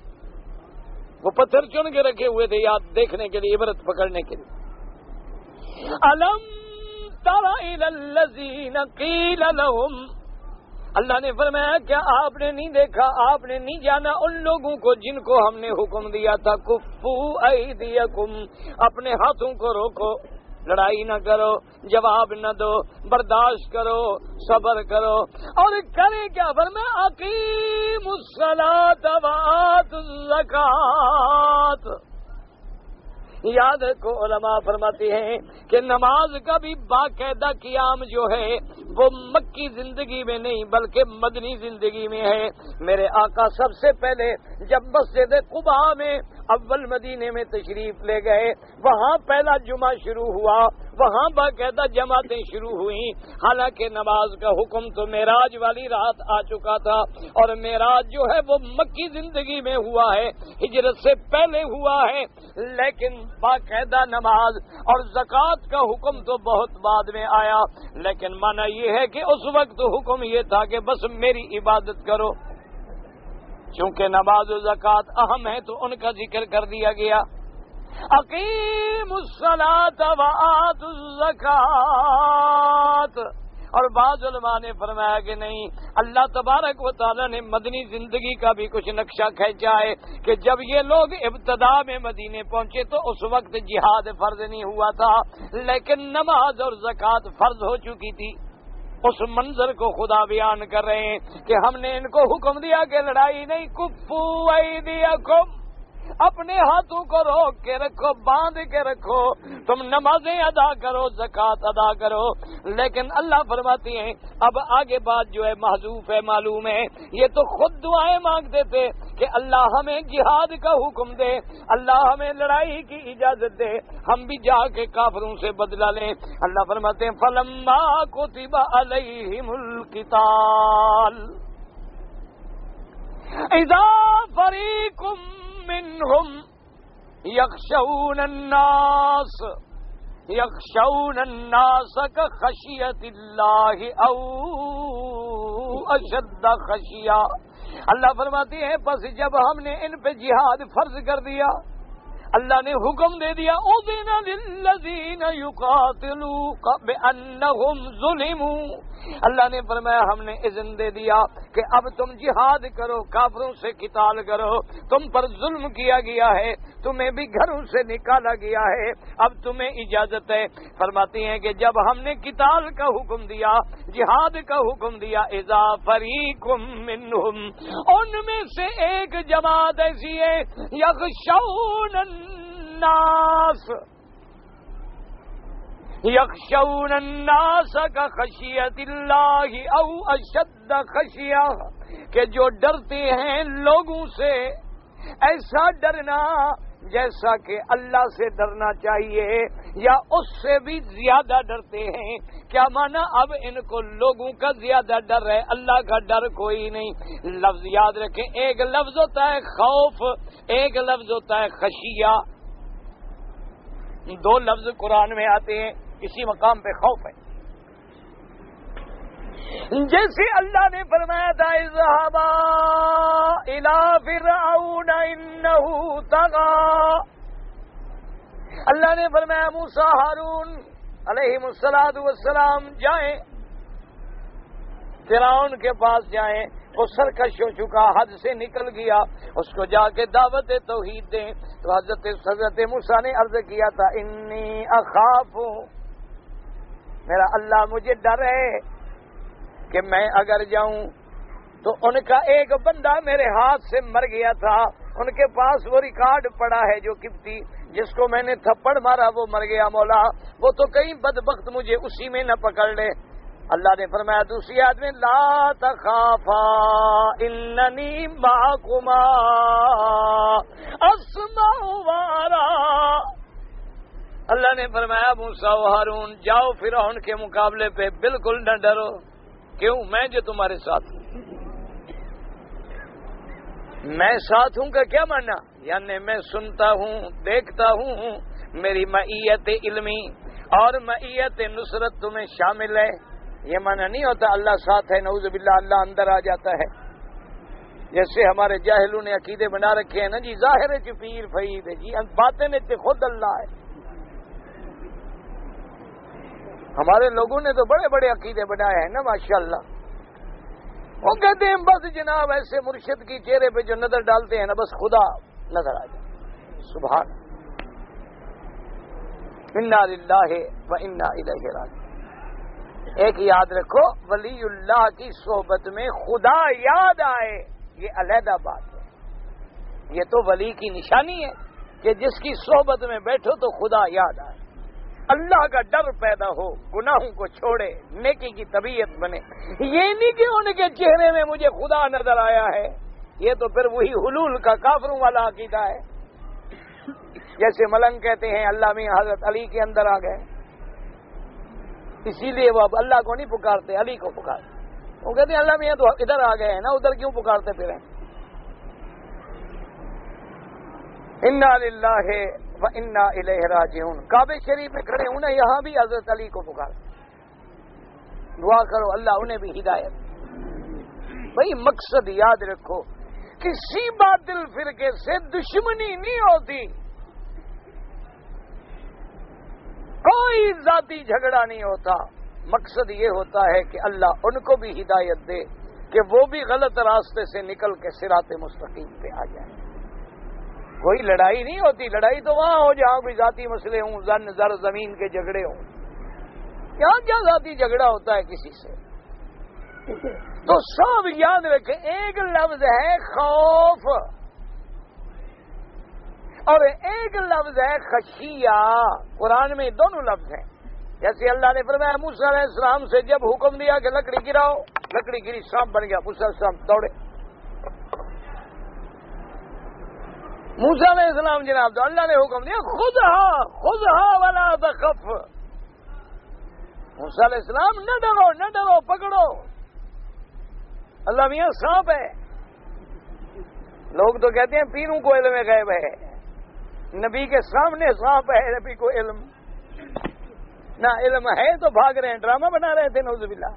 وہ پتھر چن کے رکھے ہوئے تھے یاد دیکھنے کے لیے، عبرت پکڑنے کے لیے۔ الم تر الی الذین قیل لهم، اللہ نے فرمایا کیا آپ نے نہیں دیکھا، آپ نے نہیں جانا ان لوگوں کو جن کو ہم نے حکم دیا تھا کفوا ایدیکم، اپنے ہاتھوں کو روکو، لڑائی نہ کرو، جواب نہ دو، برداشت کرو، صبر کرو، اور کریں کیا؟ فرمایا اقیموا الصلاۃ وآتوا الزکاۃ۔ یاد رکھو علماء فرماتے ہیں کہ نماز کا بھی باقاعدہ قیام جو ہے وہ مکی زندگی میں نہیں بلکہ مدنی زندگی میں ہے۔ میرے آقا سب سے پہلے جب مسجد قباء میں اول مدینے میں تشریف لے گئے، وہاں پہلا جمعہ شروع ہوا، وہاں باقاعدہ جماعتیں شروع ہوئیں، حالانکہ نماز کا حکم تو معراج والی رات آ چکا تھا، اور معراج جو ہے وہ مکی زندگی میں ہوا ہے، ہجرت سے پہلے ہوا ہے، لیکن باقاعدہ نماز اور زکوٰۃ کا حکم تو بہت بعد میں آیا، لیکن معنی یہ ہے کہ اس وقت حکم یہ تھا کہ بس میری عبادت کرو، چونکہ نماز و زکوٰۃ اہم ہے تو ان کا ذکر کر دیا گیا۔ اقیموا الصلاۃ وآتوا الزکاۃ، اور بعض علماء نے فرمایا کہ نہیں، اللہ تبارک و تعالیٰ نے مدنی زندگی کا بھی کچھ نقشہ کھینچا ہے کہ جب یہ لوگ ابتدا میں مدینے پہنچے تو اس وقت جہاد فرض نہیں ہوا تھا، لیکن نماز اور زکوٰۃ فرض ہو چکی تھی۔ اس منظر کو خدا بیان کر رہے ہیں کہ ہم نے ان کو حکم دیا کہ لڑائی نہیں، کفو ایدیکم، اپنے ہاتھوں کو روک کے رکھو، باندھ کے رکھو، تم نمازیں ادا کرو، زکوٰۃ ادا کرو۔ لیکن اللہ فرماتی ہیں اب آگے بات جو ہے محذوف ہے، معلوم ہے، یہ تو خود دعائیں مانگتے تھے کہ اللہ ہمیں جہاد کا حکم دے، اللہ ہمیں لڑائی کی اجازت دے، ہم بھی جا کے کافروں سے بدلہ لیں۔ اللہ فرماتے ہیں فلما کتب علیہم القتال اذا فریق منهم يخشون الناس كخشية الله أو أشد خشية۔ اللہ فرماتی ہے پس جب ہم نے ان پہ جہاد فرض کر دیا، اللہ نے حکم دے دیا اذن للذین یقاتلون بانہم ظلموا، اللہ نے فرمایا ہم نے اذن دے دیا کہ اب تم جہاد کرو، کافروں سے قتال کرو، تم پر ظلم کیا گیا ہے، تمہیں بھی گھروں سے نکالا گیا ہے، اب تمہیں اجازت ہے۔ فرماتی ہیں کہ جب ہم نے قتال کا حکم دیا، جہاد کا حکم دیا، اذا فریق منہم، ان میں سے ایک جماعت ایسی ہے، یخشون الناس، یخشون الناس کخشیۃ اللہ او اشد خشیہ، کہ جو ڈرتے ہیں لوگوں سے ایسا ڈرنا جیسا کہ اللہ سے ڈرنا چاہیے یا اس سے بھی زیادہ ڈرتے ہیں۔ کیا مانا اب ان کو لوگوں کا زیادہ ڈر ہے، اللہ کا ڈر کوئی نہیں۔ لفظ یاد رکھیں، ایک لفظ ہوتا ہے خوف، ایک لفظ ہوتا ہے خشیہ، دو لفظ قرآن میں آتے ہیں، کسی مقام پہ خوف ہے۔ جیسے اللہ نے فرمایا تھا اذهبا الى فرعون انه طغى، اللہ نے فرمایا موسیٰ ہارون علیہم السلام جائیں، فرعون کے پاس جائیں، وہ سرکش ہو چکا، حد سے نکل گیا، اس کو جا کے دعوت توحید دیں۔ تو حضرت موسیٰ نے عرض کیا تھا انی اخاف، میرا اللہ مجھے ڈر ہے کہ میں اگر جاؤں تو ان کا ایک بندہ میرے ہاتھ سے مر گیا تھا، ان کے پاس وہ ریکارڈ پڑا ہے جو قبطی جس کو میں نے تھپڑ مارا وہ مر گیا، مولا وہ تو کہیں بدبخت مجھے اسی میں نہ پکڑ لے۔ اللہ نے فرمایا دوسری آیت میں لا تخافا اننی معکما اسمع وارا، اللہ نے فرمایا موسیٰ و ہارون جاؤ فرعون کے مقابلے پہ بالکل نہ ڈرو، کیوں؟ میں جو تمہارے ساتھ ہوں۔ میں ساتھ ہوں کا کیا معنی؟ یعنی میں سنتا ہوں، دیکھتا ہوں، میری معیت علمی اور معیت نصرت تمہیں شامل ہے۔ یہ معنی نہیں ہوتا اللہ ساتھ ہے، نعوذ باللہ اللہ اندر آ جاتا ہے، جیسے ہمارے جاہلوں نے عقیدے بنا رکھے ہیں نا جی، ظاہر ہے پیر فقیر ہے جی، باطن ہے خود اللہ ہے۔ ہمارے لوگوں نے تو بڑے بڑے عقیدے بنائے ہیں نا ماشاءاللہ، وہ کہتے ہیں بس جناب ایسے مرشد کی چہرے پہ جو نظر ڈالتے ہیں نا بس خدا نظر آ جائے۔ سبحان انا للہ و انا الیہ راجعون۔ ایک یاد رکھو، ولی اللہ کی صحبت میں خدا یاد آئے یہ علیحدہ بات ہے، یہ تو ولی کی نشانی ہے کہ جس کی صحبت میں بیٹھو تو خدا یاد آئے، اللہ کا ڈر پیدا ہو، گناہوں کو چھوڑے، نیکی کی طبیعت بنے۔ یہ نہیں کہ ان کے چہرے میں مجھے خدا نظر آیا ہے، یہ تو پھر وہی حلول کا کافروں والا عقیدہ ہے، جیسے ملنگ کہتے ہیں اللہ میں حضرت علی کے اندر آ گئے، اسی لیے وہ اب اللہ کو نہیں پکارتے، علی کو پکارتے۔ وہ کہتے ہیں اللہ میاں تو ادھر آ گئے ہیں نا، ادھر کیوں پکارتے پھر ہیں؟ انا للہ و انا الیہ راجعون۔ کعبہ شریف میں کھڑے ہوں نا، یہاں بھی حضرت علی کو پکار، دعا کرو اللہ انہیں بھی ہدایت۔ بھائی مقصد یاد رکھو، کسی باطل فرقے سے دشمنی نہیں ہوتی، کوئی ذاتی جھگڑا نہیں ہوتا، مقصد یہ ہوتا ہے کہ اللہ ان کو بھی ہدایت دے کہ وہ بھی غلط راستے سے نکل کے صراط مستقیم پہ آ جائیں۔ کوئی لڑائی نہیں ہوتی، لڑائی تو وہاں ہو جہاں کوئی ذاتی مسئلے ہوں، زن زر زمین کے جھگڑے ہوں، یہاں کیا ذاتی جھگڑا ہوتا ہے کسی سے؟ تو سب یاد رکھیں، ایک لفظ ہے خوف اور ایک لفظ ہے خشیہ. قرآن میں دونوں لفظ ہیں. جیسے اللہ نے فرمایا موسیٰ علیہ السلام سے جب حکم دیا کہ لکڑی گراؤ، لکڑی گری، سانپ بن گیا، موسیٰ علیہ السلام دوڑے. موسیٰ علیہ السلام جناب تو اللہ نے حکم دیا خذھا ولا تخف. موسیٰ علیہ السلام نہ ڈرو پکڑو. اللہ میاں سانپ ہے. لوگ تو کہتے ہیں پیروں کو علم غیب ہے، نبی کے سامنے سانپ ہے، نبی کو علم نہ علم ہے تو بھاگ رہے ہیں، ڈرامہ بنا رہے تھے. نعوذ باللہ.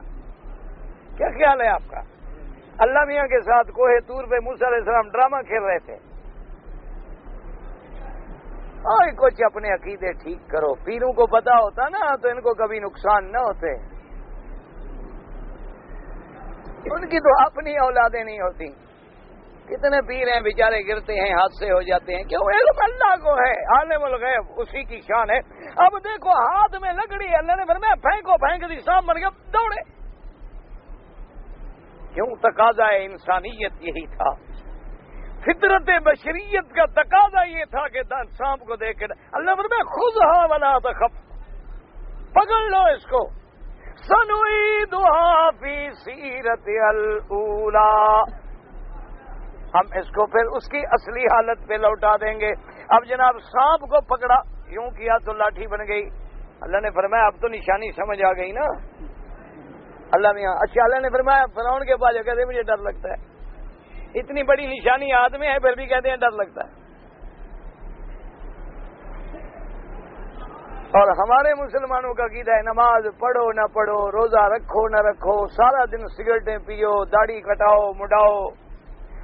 کیا خیال ہے آپ کا؟ اللہ میاں کے ساتھ کوہ طور پہ موسیٰ علیہ السلام ڈرامہ کھیل رہے تھے. اور کچھ اپنے عقیدے ٹھیک کرو. پیروں کو پتا ہوتا نا تو ان کو کبھی نقصان نہ ہوتے. ان کی تو اپنی اولادیں نہیں ہوتی. کتنے پیر ہیں بیچارے گرتے ہیں، حادثے ہو جاتے ہیں. کیوں؟ علم اللہ کو ہے، عالم الغیب اسی کی شان ہے. اب دیکھو ہاتھ میں لکڑی ہے، اللہ نے فرمایا پھینکو، پھینک دی، سانپ بن گیا، دوڑے. کیوں؟ تقاضا انسانیت یہی تھا، فطرت بشریت کا تقاضا یہ تھا کہ سانپ کو دیکھ کے اللہ فرمایا خذھا ولا تخف، پکڑ لو اس کو. سنعیدھا فی سیرتھا الاولی، ہم اس کو پھر اس کی اصلی حالت پہ لوٹا دیں گے. اب جناب سانپ کو پکڑا، یوں کیا تو لاٹھی بن گئی. اللہ نے فرمایا اب تو نشانی سمجھ آ گئی نا. اللہ میاں اچھا، اللہ نے فرمایا فرعون کے پاس کہتے مجھے ڈر لگتا ہے. اتنی بڑی نشانی ہاتھ میں ہے پھر بھی کہتے ہیں ڈر لگتا ہے. اور ہمارے مسلمانوں کا عقیدہ ہے نماز پڑھو نہ پڑھو، روزہ رکھو نہ رکھو، سارا دن سگریٹیں پیو، داڑھی کٹاؤ مڈاؤ،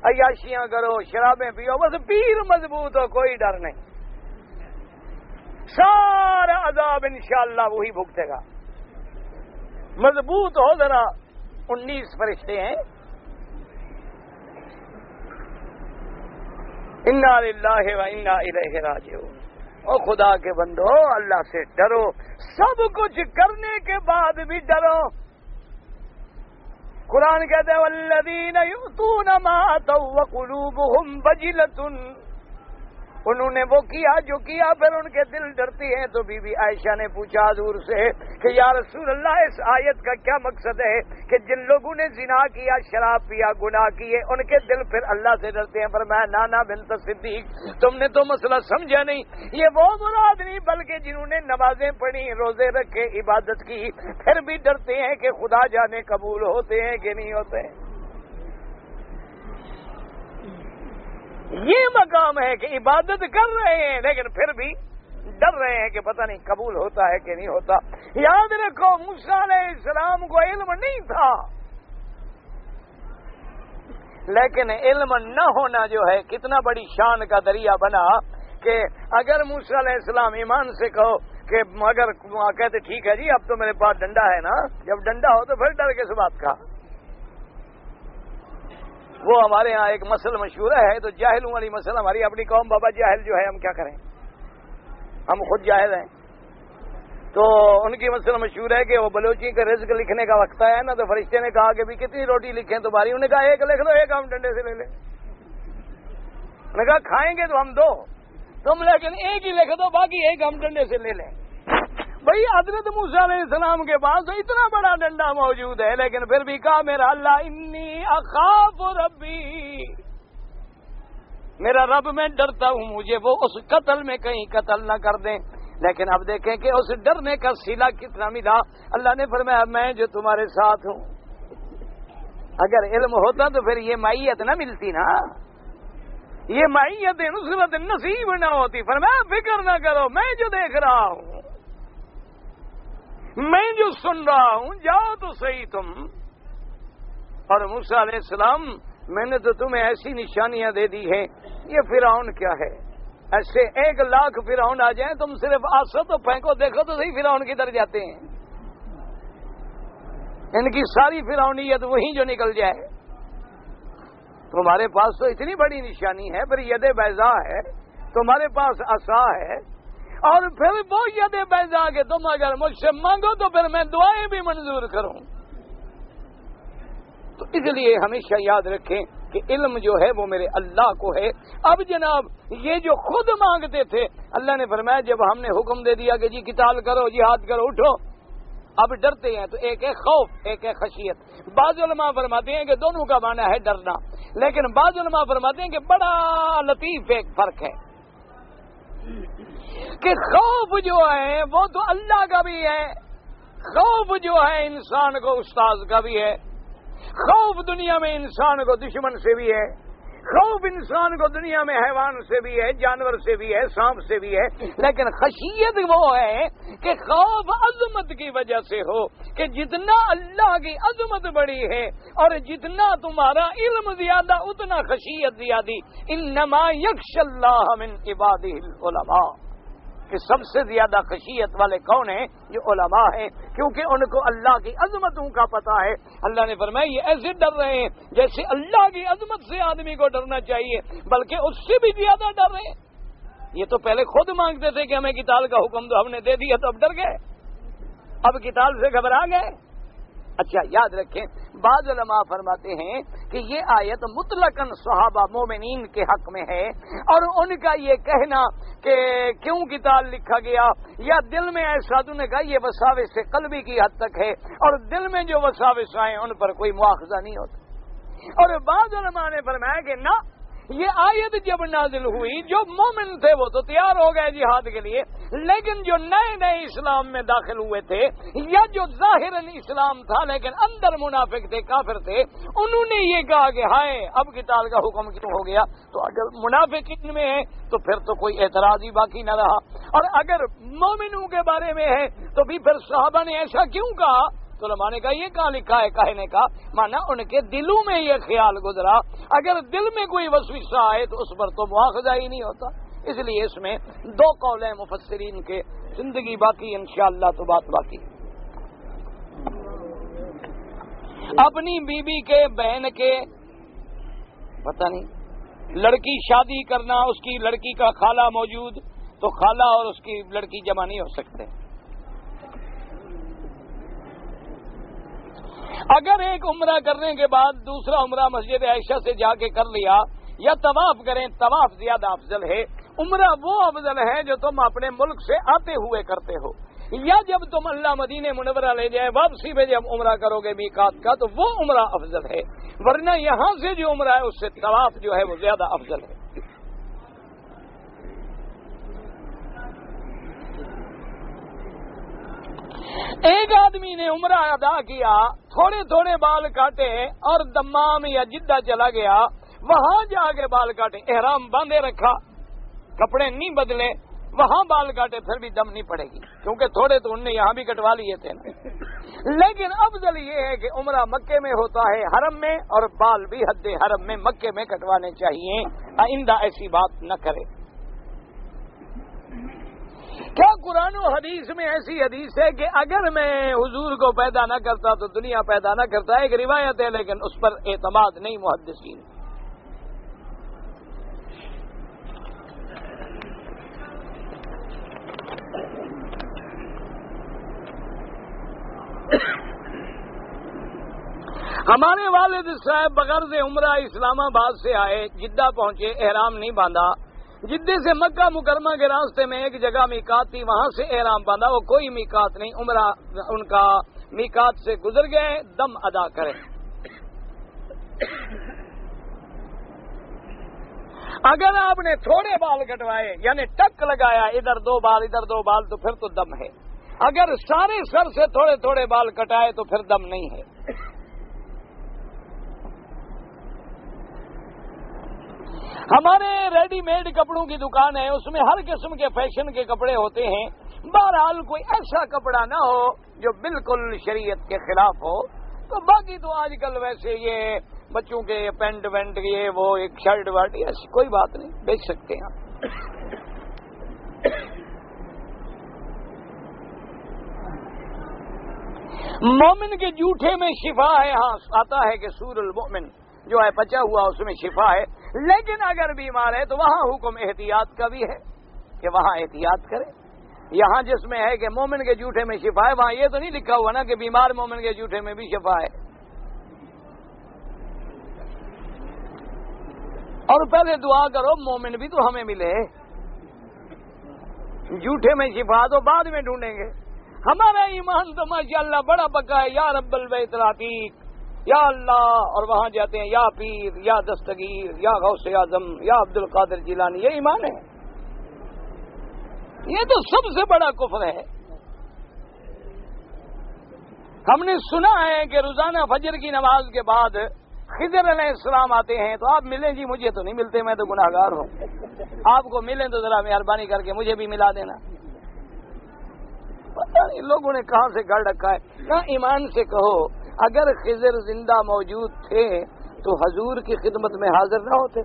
عیاشیاں کرو، شرابیں پیو، بس پیر مضبوط ہو، کوئی ڈر نہیں. سارا عذاب انشاءاللہ وہی بھگتے گا. مضبوط ہو ذرا. 19 فرشتے ہیں. انا للہ و انا الیہ راجعون. او خدا کے بندو، اللہ سے ڈرو. سب کچھ کرنے کے بعد بھی ڈرو. قرآن کہتا ہے والذین یؤتون ما آتوا وقلوبهم وجلۃ، انہوں نے وہ کیا جو کیا پھر ان کے دل ڈرتی ہیں. تو بی بی عائشہ نے پوچھا حضور سے کہ یا رسول اللہ اس آیت کا کیا مقصد ہے کہ جن لوگوں نے زنا کیا، شراب پیا، گناہ کیے، ان کے دل پھر اللہ سے ڈرتے ہیں. فرمایا نانا بنت صدیق، تم نے تو مسئلہ سمجھا نہیں. یہ وہ مراد نہیں بلکہ جنہوں نے نمازیں پڑھی، روزے رکھے، عبادت کی، پھر بھی ڈرتے ہیں کہ خدا جانے قبول ہوتے ہیں کہ نہیں ہوتے. یہ مقام ہے کہ عبادت کر رہے ہیں لیکن پھر بھی ڈر رہے ہیں کہ پتہ نہیں قبول ہوتا ہے کہ نہیں ہوتا. یاد رکھو موسیٰ علیہ السلام کو علم نہیں تھا، لیکن علم نہ ہونا جو ہے کتنا بڑی شان کا دریا بنا کہ اگر موسیٰ علیہ السلام ایمان سے کہو کہ اگر کہتے ٹھیک ہے جی اب تو میرے پاس ڈنڈا ہے نا، جب ڈنڈا ہو تو پھر ڈر کس بات کا. وہ ہمارے ہاں ایک مسئلہ مشہور ہے تو جاہلوں والی مسئلہ، ہماری اپنی قوم بابا جاہل جو ہے، ہم کیا کریں، ہم خود جاہل ہیں. تو ان کی مسئلہ مشہور ہے کہ وہ بلوچی کا رزق لکھنے کا وقت آیا نا تو فرشتے نے کہا کہ بھی کتنی روٹی لکھیں تو باری، انہوں نے کہا ایک لکھ لو، ایک ہم ڈنڈے سے لے لیں. انہوں نے کہا کھائیں گے تو ہم دو، تم لیکن ایک ہی لکھ دو، باقی ایک ہم ڈنڈے سے لے لیں. بھائی حضرت موسیٰ علیہ السلام کے پاس تو اتنا بڑا ڈنڈا موجود ہے لیکن پھر بھی کہا میرا اللہ انی اخاف ربی، میرا رب میں ڈرتا ہوں مجھے وہ اس قتل میں کہیں قتل نہ کر دیں. لیکن اب دیکھیں کہ اس ڈرنے کا صلہ کتنا ملا. اللہ نے فرمایا میں جو تمہارے ساتھ ہوں. اگر علم ہوتا تو پھر یہ معیت نہ ملتی نا، یہ معیت نصرت نصیب نہ ہوتی. فرمایا فکر نہ کرو، میں جو دیکھ رہا ہوں، میں جو سن رہا ہوں، جاؤ تو صحیح تم. اور موسیٰ علیہ السلام میں نے تو تمہیں ایسی نشانیاں دے دی ہیں. یہ فرعون کیا ہے، ایسے 1,00,000 فرعون آ جائیں تم صرف آسو تو پھینکو، دیکھو تو صحیح فرعون کدھر جاتے ہیں. ان کی ساری فرعونیت وہیں جو نکل جائے. تمہارے پاس تو اتنی بڑی نشانی ہے، پھر ید بیضاء ہے، تمہارے پاس عصا ہے، اور پھر وہ ید بیضاء کہ تم اگر مجھ سے مانگو تو پھر میں دعائیں بھی منظور کروں. تو اس لیے ہمیشہ یاد رکھیں کہ علم جو ہے وہ میرے اللہ کو ہے۔ اب جناب یہ جو خود مانگتے تھے، اللہ نے فرمایا جب ہم نے حکم دے دیا کہ جی قتال کرو، جہاد کرو، اٹھو، اب ڈرتے ہیں۔ تو ایک ہے خوف، ایک ہے خشیت۔ بعض علماء فرماتے ہیں کہ دونوں کا معنی ہے ڈرنا، لیکن بعض علماء فرماتے ہیں کہ بڑا لطیف ایک فرق ہے کہ خوف جو ہے وہ تو اللہ کا بھی ہے، خوف جو ہے انسان کو استاذ کا بھی ہے، خوف دنیا میں انسان کو دشمن سے بھی ہے، خوف انسان کو دنیا میں حیوان سے بھی ہے، جانور سے بھی ہے، سانپ سے بھی ہے، لیکن خشیت وہ ہے کہ خوف عظمت کی وجہ سے ہو، کہ جتنا اللہ کی عظمت بڑی ہے اور جتنا تمہارا علم زیادہ اتنا خشیت زیادہ۔ انما یخشی اللہ من عبادہ العلماء، کہ سب سے زیادہ خشیت والے کون ہیں؟ جو علماء ہیں، کیونکہ ان کو اللہ کی عظمتوں کا پتہ ہے۔ اللہ نے فرمایا یہ ایسے ڈر رہے ہیں جیسے اللہ کی عظمت سے آدمی کو ڈرنا چاہیے، بلکہ اس سے بھی زیادہ ڈر رہے ہیں۔ یہ تو پہلے خود مانگتے تھے کہ ہمیں قتال کا حکم دو، ہم نے دے دیا تو اب ڈر گئے، اب قتال سے گھبرا گئے۔ اچھا یاد رکھیں، بعض علماء فرماتے ہیں کہ یہ آیت مطلقاً صحابہ مومنین کے حق میں ہے، اور ان کا یہ کہنا کہ کیوں قتال لکھا گیا، یا دل میں احساسوں نے کہا یہ وساوس سے قلبی کی حد تک ہے، اور دل میں جو وساوس آئیں ان پر کوئی مواخذہ نہیں ہوتا۔ اور بعض علماء نے فرمایا کہ نہ، یہ آیت جب نازل ہوئی جو مومن تھے وہ تو تیار ہو گئے جہاد کے لیے، لیکن جو نئے نئے اسلام میں داخل ہوئے تھے یا جو ظاہراً اسلام تھا لیکن اندر منافق تھے، کافر تھے، انہوں نے یہ کہا کہ ہائے اب قتال کا حکم کیوں ہو گیا؟ تو اگر منافق ان میں ہے تو پھر تو کوئی اعتراض ہی باقی نہ رہا، اور اگر مومنوں کے بارے میں ہے تو بھی پھر صحابہ نے ایسا کیوں کہا؟ تو علماء نے کہا یہ کہاں لکھا ہے کہنے کا، مانا ان کے دلوں میں یہ خیال گزرا، اگر دل میں کوئی وسوسہ آئے تو اس پر تو مواخذہ ہی نہیں ہوتا۔ اس لیے اس میں دو قول ہیں مفسرین کے، زندگی باقی انشاءاللہ تو بات باقی۔ اپنی بیوی کے، بہن کے، پتہ نہیں، لڑکی شادی کرنا، اس کی لڑکی کا خالہ موجود تو خالہ اور اس کی لڑکی جمع نہیں ہو سکتے۔ اگر ایک عمرہ کرنے کے بعد دوسرا عمرہ مسجد عائشہ سے جا کے کر لیا، یا طواف کریں، طواف زیادہ افضل ہے، عمرہ وہ افضل ہے جو تم اپنے ملک سے آتے ہوئے کرتے ہو، یا جب تم اللہ مدینہ منورہ لے جائے واپسی پہ جب عمرہ کرو گے میقات کا تو وہ عمرہ افضل ہے، ورنہ یہاں سے جو عمرہ ہے اس سے طواف جو ہے وہ زیادہ افضل ہے۔ ایک آدمی نے عمرہ ادا کیا، تھوڑے تھوڑے بال کاٹے اور دمام یا جدہ چلا گیا، وہاں جا کے بال کاٹے، احرام باندھے رکھا، کپڑے نہیں بدلے، وہاں بال کاٹے، پھر بھی دم نہیں پڑے گی، کیونکہ تھوڑے تو انہوں نے یہاں بھی کٹوا لیے تھے۔ لیکن افضل یہ ہے کہ عمرہ مکے میں ہوتا ہے، حرم میں، اور بال بھی حد حرم میں مکے میں کٹوانے چاہیے، آئندہ ایسی بات نہ کرے۔ کیا قرآن و حدیث میں ایسی حدیث ہے کہ اگر میں حضور کو پیدا نہ کرتا تو دنیا پیدا نہ کرتا؟ ایک روایت ہے لیکن اس پر اعتماد نہیں محدثین۔ ہمارے والد صاحب بغرض عمرہ اسلام آباد سے آئے، جدہ پہنچے، احرام نہیں باندھا، جدے سے مکہ مکرمہ کے راستے میں ایک جگہ میقات تھی، وہاں سے احرام باندھا، وہ کوئی میقات نہیں، عمرہ ان کا میقات سے گزر گئے، دم ادا کریں۔ اگر آپ نے تھوڑے بال کٹوائے یعنی ٹک لگایا، ادھر دو بال تو پھر تو دم ہے، اگر سارے سر سے تھوڑے تھوڑے بال کٹائے تو پھر دم نہیں ہے۔ ہمارے ریڈی میڈ کپڑوں کی دکان ہے، اس میں ہر قسم کے فیشن کے کپڑے ہوتے ہیں، بہرحال کوئی ایسا کپڑا نہ ہو جو بالکل شریعت کے خلاف ہو، تو باقی تو آج کل ویسے یہ بچوں کے پینٹ وینٹ یہ وہ ایک شرٹ ورٹ ایسی کوئی بات نہیں، بیچ سکتے ہیں۔ مومن کے جھوٹے میں شفا ہے، ہاں آتا ہے کہ سور المؤمن جو ہے پچا ہوا اس میں شفا ہے، لیکن اگر بیمار ہے تو وہاں حکم احتیاط کا بھی ہے کہ وہاں احتیاط کرے۔ یہاں جس میں ہے کہ مومن کے جھوٹے میں شفا ہے، وہاں یہ تو نہیں لکھا ہوا نا کہ بیمار مومن کے جھوٹے میں بھی شفا ہے۔ اور پہلے دعا کرو مومن بھی تو ہمیں ملے، جھوٹے میں شفا تو بعد میں ڈھونڈیں گے. ہمارا ایمان تو ماشاءاللہ بڑا پکا ہے. یا رب البیت العتیق، یا اللہ، اور وہاں جاتے ہیں یا پیر، یا دستگیر، یا غوث اعظم، یا عبد القادر جیلانی. یہ ایمان ہے؟ یہ تو سب سے بڑا کفر ہے. ہم نے سنا ہے کہ روزانہ فجر کی نماز کے بعد خضر علیہ السلام آتے ہیں. تو آپ ملیں جی؟ مجھے تو نہیں ملتے، میں تو گناہگار ہوں. آپ کو ملیں تو ذرا مہربانی کر کے مجھے بھی ملا دینا. پتہ نہیں لوگوں نے کہاں سے گڑ رکھا ہے. کہاں ایمان سے کہو، اگر خضر زندہ موجود تھے تو حضور کی خدمت میں حاضر نہ ہوتے؟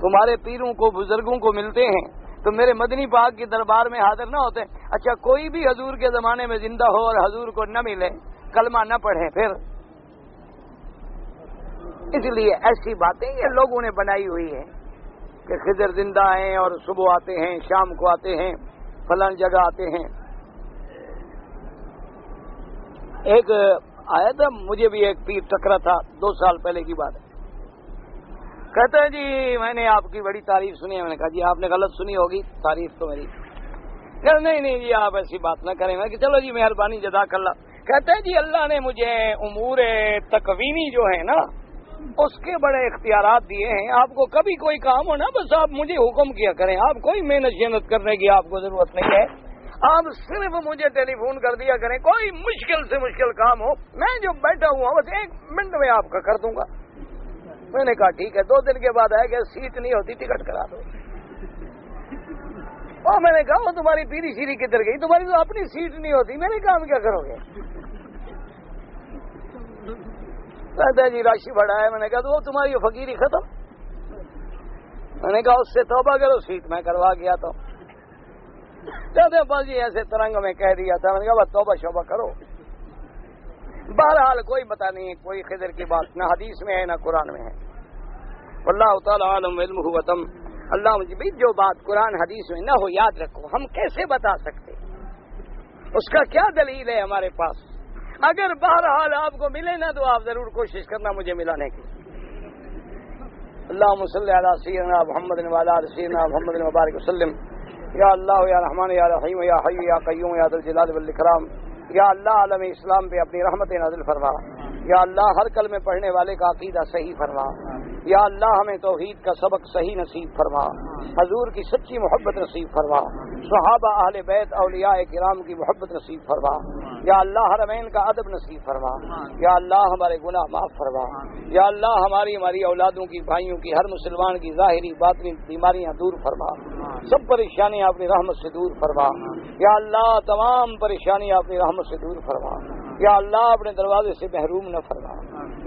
تمہارے پیروں کو بزرگوں کو ملتے ہیں تو میرے مدنی پاک کی دربار میں حاضر نہ ہوتے؟ اچھا کوئی بھی حضور کے زمانے میں زندہ ہو اور حضور کو نہ ملے، کلمہ نہ پڑھے، پھر؟ اس لیے ایسی باتیں یہ لوگوں نے بنائی ہوئی ہیں کہ خضر زندہ ہیں اور صبح آتے ہیں، شام کو آتے ہیں، فلاں جگہ آتے ہیں. ایک آیا تھا مجھے بھی ایک پیر ٹکرا تھا 2 سال پہلے کی بات ہے. کہتا ہے جی میں نے آپ کی بڑی تعریف سنی ہے. میں نے کہا جی آپ نے غلط سنی ہوگی تعریف تو میری. کہ نہیں جی آپ ایسی بات نہ کریں. میں کہ چلو جی مہربانی جزاک اللہ. کہتا ہے جی اللہ نے مجھے امور تکوینی جو ہے نا اس کے بڑے اختیارات دیے ہیں. آپ کو کبھی کوئی کام ہو نا بس آپ مجھے حکم کیا کریں. آپ کوئی محنت شنت کرنے کی آپ کو ضرورت نہیں ہے. آپ صرف مجھے ٹیلی فون کر دیا کریں. کوئی مشکل سے مشکل کام ہو، میں جو بیٹھا ہوا ہوں بس 1 منٹ میں آپ کا کر دوں گا. میں نے کہا ٹھیک ہے. 2 دن کے بعد آیا کہ سیٹ نہیں ہوتی، ٹکٹ کرا دو. اور میں نے کہا وہ تمہاری پیری شیری کدھر گئی؟ تمہاری تو اپنی سیٹ نہیں ہوتی، میرے کام کیا کرو گے؟ کہتا ہے جی راشی بڑا ہے. میں نے کہا تو وہ تمہاری فقیری ختم. میں نے کہا اس سے توبہ کرو، سیٹ میں کروا گیا تو کہتے بس جی ایسے ترنگ میں کہہ دیا تھا. میں نے کہا بس توبہ شوبہ کرو. بہرحال کوئی پتہ نہیں، کوئی خضر کی بات نہ حدیث میں ہے نہ قرآن میں ہے. واللہ تعالی عالم علمہ وتم. اللہ مجھے بھی جو بات قرآن حدیث میں نہ ہو یاد رکھو، ہم کیسے بتا سکتے؟ اس کا کیا دلیل ہے ہمارے پاس؟ اگر بہرحال آپ کو ملے نا تو آپ ضرور کوشش کرنا مجھے ملانے کی. اللہم صلی علی سیدنا محمد وعلی آل سیدنا محمد مبارک وسلم. یا اللہ یا رحمان یا رحیم یا حی یا قیوم یا ذی الجلال والاکرام. یا اللہ عالم اسلام پہ اپنی رحمت نازل فرما. یا اللہ ہر کلمے پڑھنے والے کا عقیدہ صحیح فرما. یا اللہ ہمیں توحید کا سبق صحیح نصیب فرما. حضور کی سچی محبت نصیب فرما. صحابہ اہل بیت اولیاء کرام کی محبت نصیب فرما. یا اللہ حرمین کا ادب نصیب فرما. یا اللہ ہمارے گناہ معاف فرما. یا اللہ ہماری اولادوں کی، بھائیوں کی، ہر مسلمان کی ظاہری باطنی بیماریاں دور فرما. سب پریشانیاں اپنی رحمت سے دور فرما. یا اللہ تمام پریشانیاں اپنی رحمت سے دور فرما. یا اللہ اپنے دروازے سے محروم نہ فرما.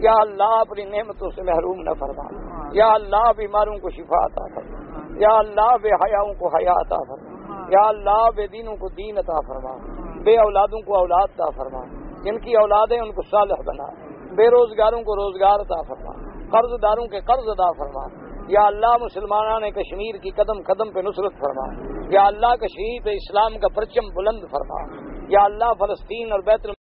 یا اللہ اپنی نعمتوں سے محروم نہ فرما. یا اللہ بیماروں کو شفا عطا فرما. یا اللہ بے حیاؤں کو حیا عطا فرما. یا اللہ بے دینوں کو دین عطا فرما. بے اولادوں کو اولاد عطا فرما. جن کی اولادیں ان کو صالح بنا. بے روزگاروں کو روزگار عطا فرما. قرض داروں کے قرض ادا فرما. یا اللہ مسلمانان کشمیر کی قدم قدم پہ نصرت فرما. یا اللہ کشمیر پہ اسلام کا پرچم بلند فرما. یا اللہ فلسطین اور بیت